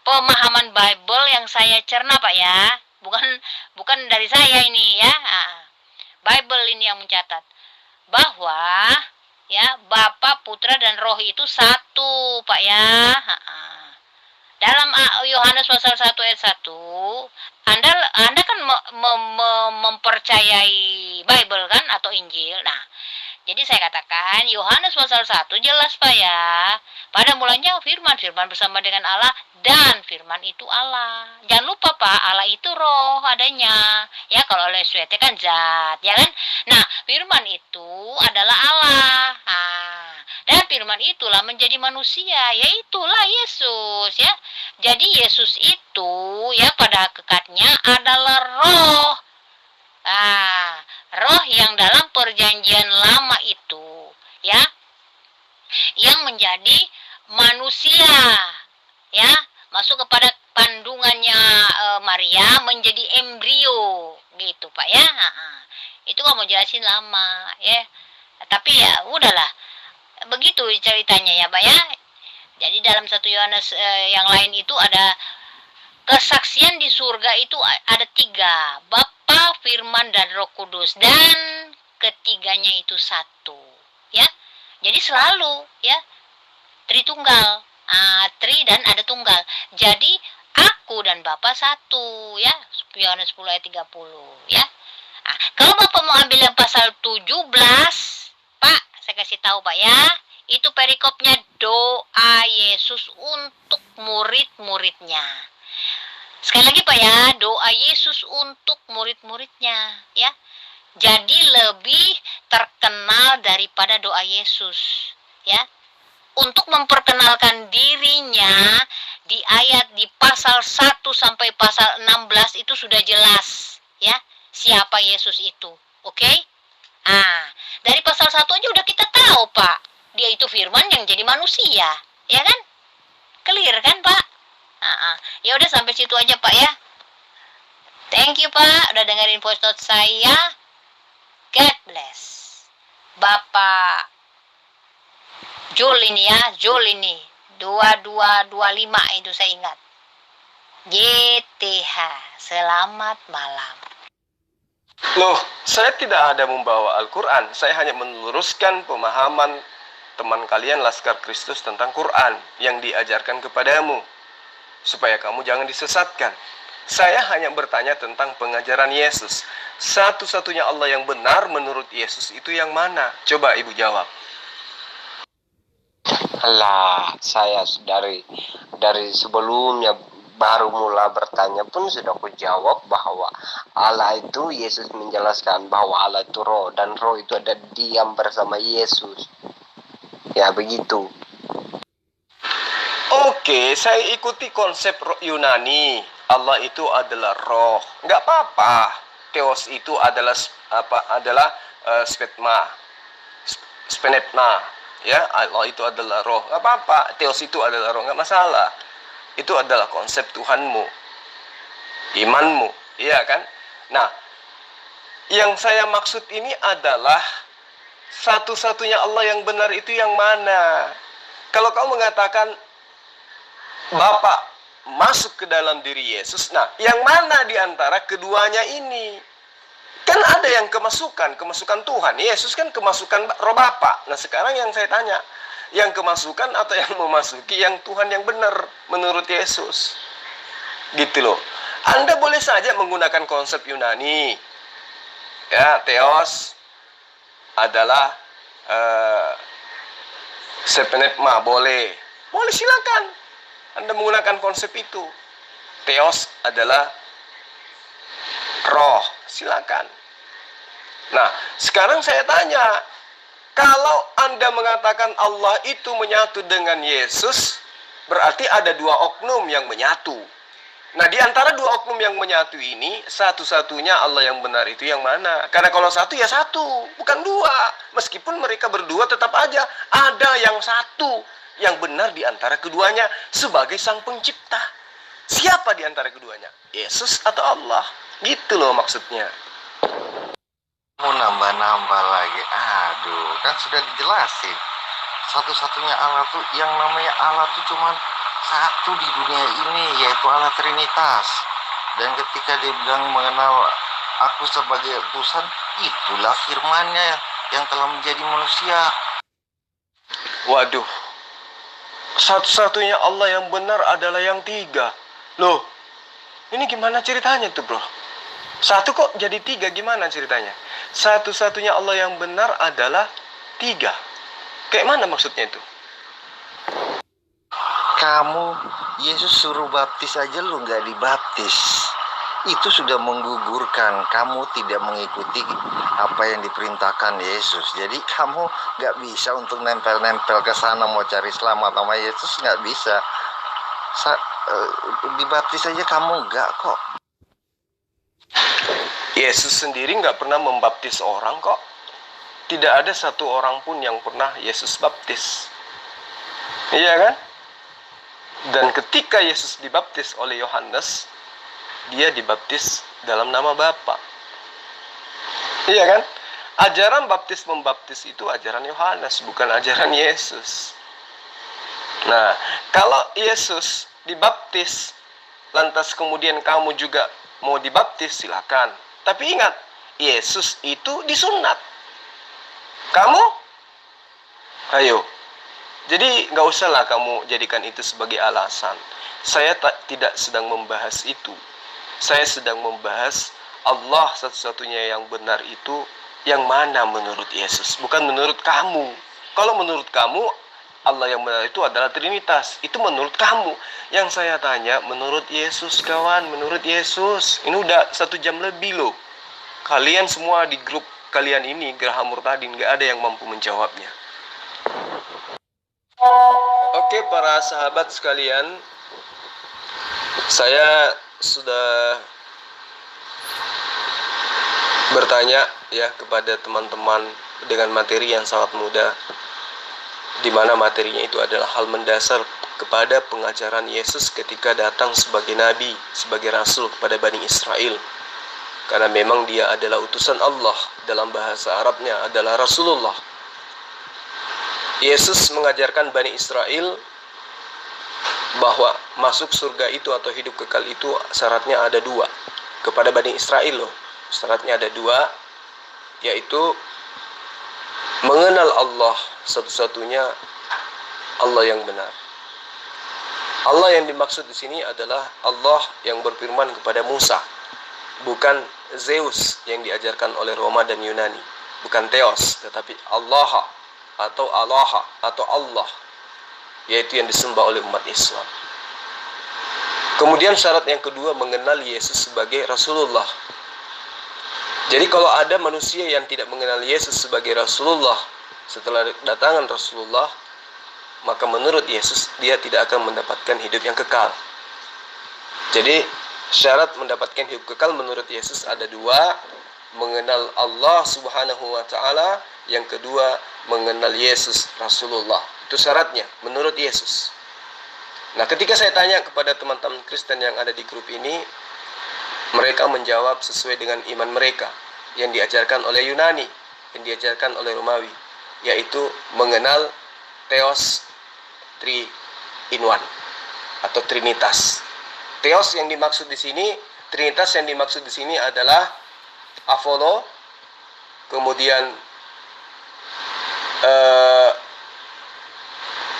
pemahaman Bible yang saya cerna Pak ya, bukan dari saya ini ya, Bible ini yang mencatat bahwa ya Bapa, Putra dan Roh itu satu Pak ya. Dalam Yohanes pasal 1 ayat 1, Anda kan mempercayai Bible kan atau Injil. Nah, jadi saya katakan Yohanes pasal 1 jelas Pak ya. Pada mulanya firman bersama dengan Allah dan firman itu Allah. Jangan lupa Pak, Allah itu roh adanya. Ya kalau oleh suete kan zat, ya kan? Nah, firman itu adalah Allah. Dan firman itulah menjadi manusia, yaitulah Yesus ya. Jadi Yesus itu ya pada hakikatnya adalah roh. Roh yang dalam perjanjian lama itu ya, yang menjadi manusia ya, masuk kepada kandungannya Maria menjadi embrio gitu Pak ya. Itu kalau mau jelasin lama ya, tapi ya udahlah, begitu ceritanya ya Pak ya. Jadi dalam 1 Yohanes yang lain itu ada kesaksian di surga itu ada 3, Bapa, Firman dan Roh Kudus, dan ketiganya itu satu ya. Jadi selalu ya Tritunggal, Tri dan ada tunggal. Jadi aku dan Bapa satu ya. Yohanes 10 ayat 30 ya. Kalau Bapak mau ambil yang pasal 17, Pak, saya kasih tahu Pak ya. Itu perikopnya doa Yesus untuk murid-muridnya. Sekali lagi Pak ya, doa Yesus untuk murid-muridnya ya. Jadi lebih terkenal daripada doa Yesus ya. Untuk memperkenalkan dirinya di pasal 1 sampai pasal 16 itu sudah jelas ya siapa Yesus itu. Oke? Dari pasal 1 aja udah kita tahu Pak, dia itu firman yang jadi manusia, ya kan? Clear kan Pak? Ya udah sampai situ aja Pak ya. Thank you Pak udah dengerin voice note saya. God bless. Bapak Jul ini ya, Jul ini 2225 itu saya ingat. YTH, selamat malam. Loh, saya tidak ada membawa Al-Quran. Saya hanya meluruskan pemahaman teman kalian Laskar Kristus tentang Quran yang diajarkan kepadamu, supaya kamu jangan disesatkan. Saya hanya bertanya tentang pengajaran Yesus. Satu-satunya Allah yang benar menurut Yesus itu yang mana? Coba Ibu jawab. Alah, saya dari sebelumnya baru mula bertanya pun sudah aku jawab bahwa Allah itu, Yesus menjelaskan bahwa Allah itu roh, dan roh itu ada diam bersama Yesus. Ya begitu. Oke, saya ikuti konsep Yunani. Allah itu adalah roh. Nggak apa-apa. Theos itu adalah spenepna. Ya, Allah itu adalah roh. Nggak apa-apa. Theos itu adalah roh. Nggak masalah. Itu adalah konsep Tuhanmu, imanmu, iya kan? Nah, yang saya maksud ini adalah satu-satunya Allah yang benar itu yang mana? Kalau kau mengatakan Bapa masuk ke dalam diri Yesus, nah, yang mana di antara keduanya ini? Kan ada yang kemasukan Tuhan. Yesus kan kemasukan roh Bapa. Nah, sekarang yang saya tanya, yang kemasukan atau yang memasuki yang Tuhan yang benar menurut Yesus? Gitu loh. Anda boleh saja menggunakan konsep Yunani. Ya, theos adalah sepenepma, boleh silakan. Anda menggunakan konsep itu. Theos adalah roh, silakan. Nah, sekarang saya tanya, kalau Anda mengatakan Allah itu menyatu dengan Yesus, berarti ada dua oknum yang menyatu. Nah, di antara dua oknum yang menyatu ini, satu-satunya Allah yang benar itu yang mana? Karena kalau satu ya satu, bukan dua. Meskipun mereka berdua tetap aja ada yang satu yang benar di antara keduanya sebagai sang pencipta. Siapa di antara keduanya? Yesus atau Allah? Gitu loh maksudnya. Mau nambah-nambah lagi. Aduh, kan sudah dijelasin. Satu-satunya Allah tuh, yang namanya Allah tuh cuman satu di dunia ini, yaitu Allah Trinitas. Dan ketika dia bilang mengenal aku sebagai utusan, itulah firman-Nya yang telah menjadi manusia. Waduh, satu-satunya Allah yang benar adalah yang tiga. Loh, ini gimana ceritanya tuh bro? Satu kok jadi tiga, gimana ceritanya? Satu-satunya Allah yang benar adalah tiga. Kayak mana maksudnya itu? Kamu, Yesus suruh baptis aja lu nggak dibaptis. Itu sudah menggugurkan. Kamu tidak mengikuti apa yang diperintahkan Yesus. Jadi kamu nggak bisa untuk nempel-nempel ke sana mau cari selamat sama Yesus, nggak bisa. Dibaptis aja kamu nggak kok. Yesus sendiri nggak pernah membaptis orang kok. Tidak ada satu orang pun yang pernah Yesus baptis. Iya kan? Dan ketika Yesus dibaptis oleh Yohanes, dia dibaptis dalam nama Bapa. Iya kan? Ajaran baptis membaptis itu ajaran Yohanes, bukan ajaran Yesus. Nah, kalau Yesus dibaptis, lantas kemudian kamu juga mau dibaptis, silakan. Tapi ingat, Yesus itu disunat. Kamu? Ayo. Jadi nggak usahlah kamu jadikan itu sebagai alasan. Saya tidak sedang membahas itu. Saya sedang membahas Allah satu-satunya yang benar itu yang mana menurut Yesus, bukan menurut kamu. Kalau menurut kamu Allah yang benar itu adalah Trinitas, itu menurut kamu. Yang saya tanya menurut Yesus kawan, menurut Yesus. Ini udah 1 jam lebih loh. Kalian semua di grup kalian ini Geraha Murtadin nggak ada yang mampu menjawabnya. Oke para sahabat sekalian, saya sudah bertanya ya kepada teman-teman dengan materi yang sangat mudah, di mana materinya itu adalah hal mendasar kepada pengajaran Yesus ketika datang sebagai nabi, sebagai rasul kepada Bani Israel. Karena memang dia adalah utusan Allah, dalam bahasa Arabnya adalah Rasulullah. Yesus mengajarkan Bani Israel bahwa masuk surga itu atau hidup kekal itu syaratnya ada 2. Kepada Bani Israel loh, syaratnya ada 2, yaitu mengenal Allah satu-satunya Allah yang benar. Allah yang dimaksud di sini adalah Allah yang berfirman kepada Musa, bukan Zeus yang diajarkan oleh Roma dan Yunani, bukan Theos, tetapi Allah atau Allah atau Allah, yaitu yang disembah oleh umat Islam. Kemudian syarat yang kedua, mengenal Yesus sebagai Rasulullah. Jadi kalau ada manusia yang tidak mengenal Yesus sebagai Rasulullah setelah kedatangan Rasulullah, maka menurut Yesus dia tidak akan mendapatkan hidup yang kekal. Jadi syarat mendapatkan hidup kekal menurut Yesus ada 2, mengenal Allah Subhanahu wa Ta'ala, yang kedua mengenal Yesus Rasulullah. Itu syaratnya menurut Yesus. Nah, ketika saya tanya kepada teman-teman Kristen yang ada di grup ini, mereka menjawab sesuai dengan iman mereka yang diajarkan oleh Yunani, yang diajarkan oleh Romawi, yaitu mengenal Theos 3 in 1 atau Trinitas. Theos yang dimaksud di sini, Trinitas yang dimaksud di sini adalah Apollo, kemudian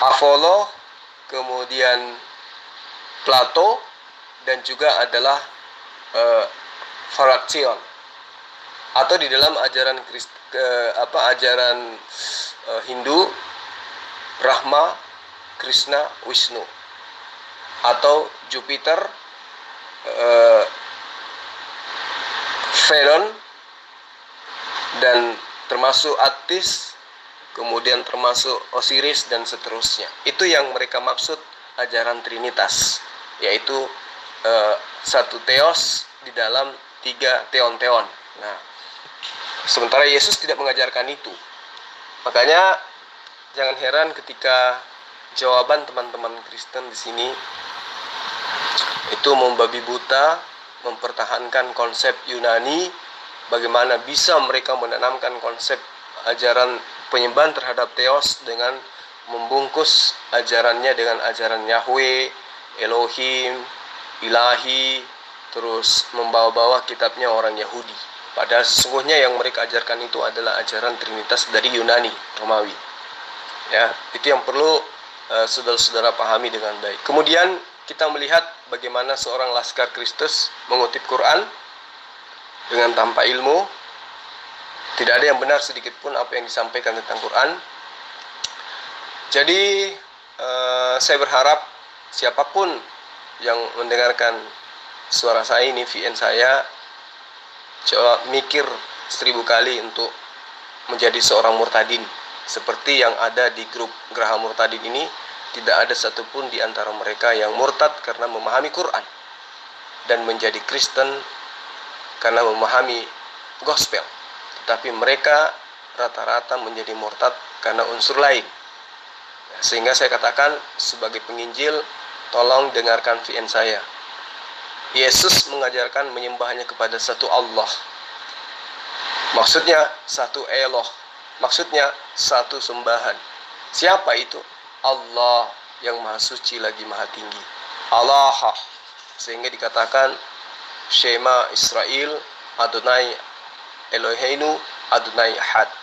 Apollo, kemudian Plato, dan juga adalah Fraction, atau di dalam ajaran ajaran Hindu, Brahma, Krishna, Wisnu. atau Jupiter, Veron, dan termasuk Attis, kemudian termasuk Osiris dan seterusnya. Itu yang mereka maksud ajaran Trinitas, yaitu satu teos di dalam tiga teon-teon. Nah, sementara Yesus tidak mengajarkan itu. Makanya jangan heran ketika jawaban teman-teman Kristen di sini itu membabi buta, mempertahankan konsep Yunani. Bagaimana bisa mereka menanamkan konsep ajaran penyembahan terhadap Theos dengan membungkus ajarannya dengan ajaran Yahweh, Elohim, Ilahi, terus membawa-bawa kitabnya orang Yahudi. Padahal sesungguhnya yang mereka ajarkan itu adalah ajaran Trinitas dari Yunani, Romawi. Ya, itu yang perlu saudara-saudara pahami dengan baik. Kemudian kita melihat bagaimana seorang laskar Kristus mengutip Quran dengan tanpa ilmu. Tidak ada yang benar sedikit pun apa yang disampaikan tentang Quran. Jadi saya berharap siapapun yang mendengarkan suara saya ini, VN saya, coba mikir 1000 kali untuk menjadi seorang murtadin. Seperti yang ada di grup Geraha Murtadin ini, tidak ada satupun di antara mereka yang murtad karena memahami Quran dan menjadi Kristen karena memahami gospel. Tetapi mereka rata-rata menjadi murtad karena unsur lain. Sehingga saya katakan sebagai penginjil, tolong dengarkan VN saya. Yesus mengajarkan menyembahnya kepada satu Allah. Maksudnya satu Eloh. Maksudnya satu sembahan. Siapa itu? Allah yang maha suci lagi maha tinggi. Allah. Sehingga dikatakan Shema Israel Adonai Eloheinu Adonai Ahad.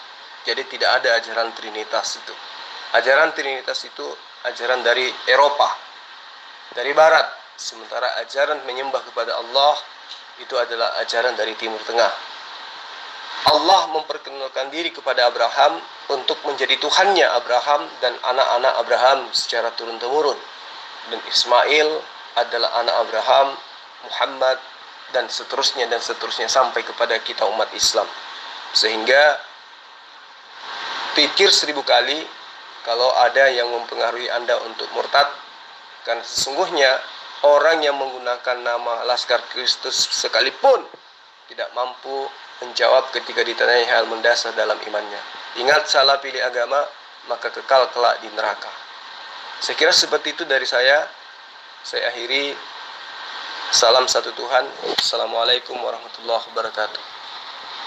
Jadi tidak ada ajaran Trinitas itu. Ajaran Trinitas itu ajaran dari Eropa, dari Barat. Sementara ajaran menyembah kepada Allah itu adalah ajaran dari Timur Tengah. Allah memperkenalkan diri kepada Abraham untuk menjadi Tuhannya Abraham dan anak-anak Abraham secara turun-temurun. Dan Ismail adalah anak Abraham, Muhammad, dan seterusnya sampai kepada kita umat Islam. Sehingga pikir 1000 kali kalau ada yang mempengaruhi Anda untuk murtad, karena sesungguhnya orang yang menggunakan nama Laskar Kristus sekalipun tidak mampu menjawab ketika ditanyai hal mendasar dalam imannya. Ingat, salah pilih agama maka kekal kelak di neraka. Saya kira seperti itu dari saya. Saya akhiri. Salam satu Tuhan. Assalamualaikum warahmatullahi wabarakatuh.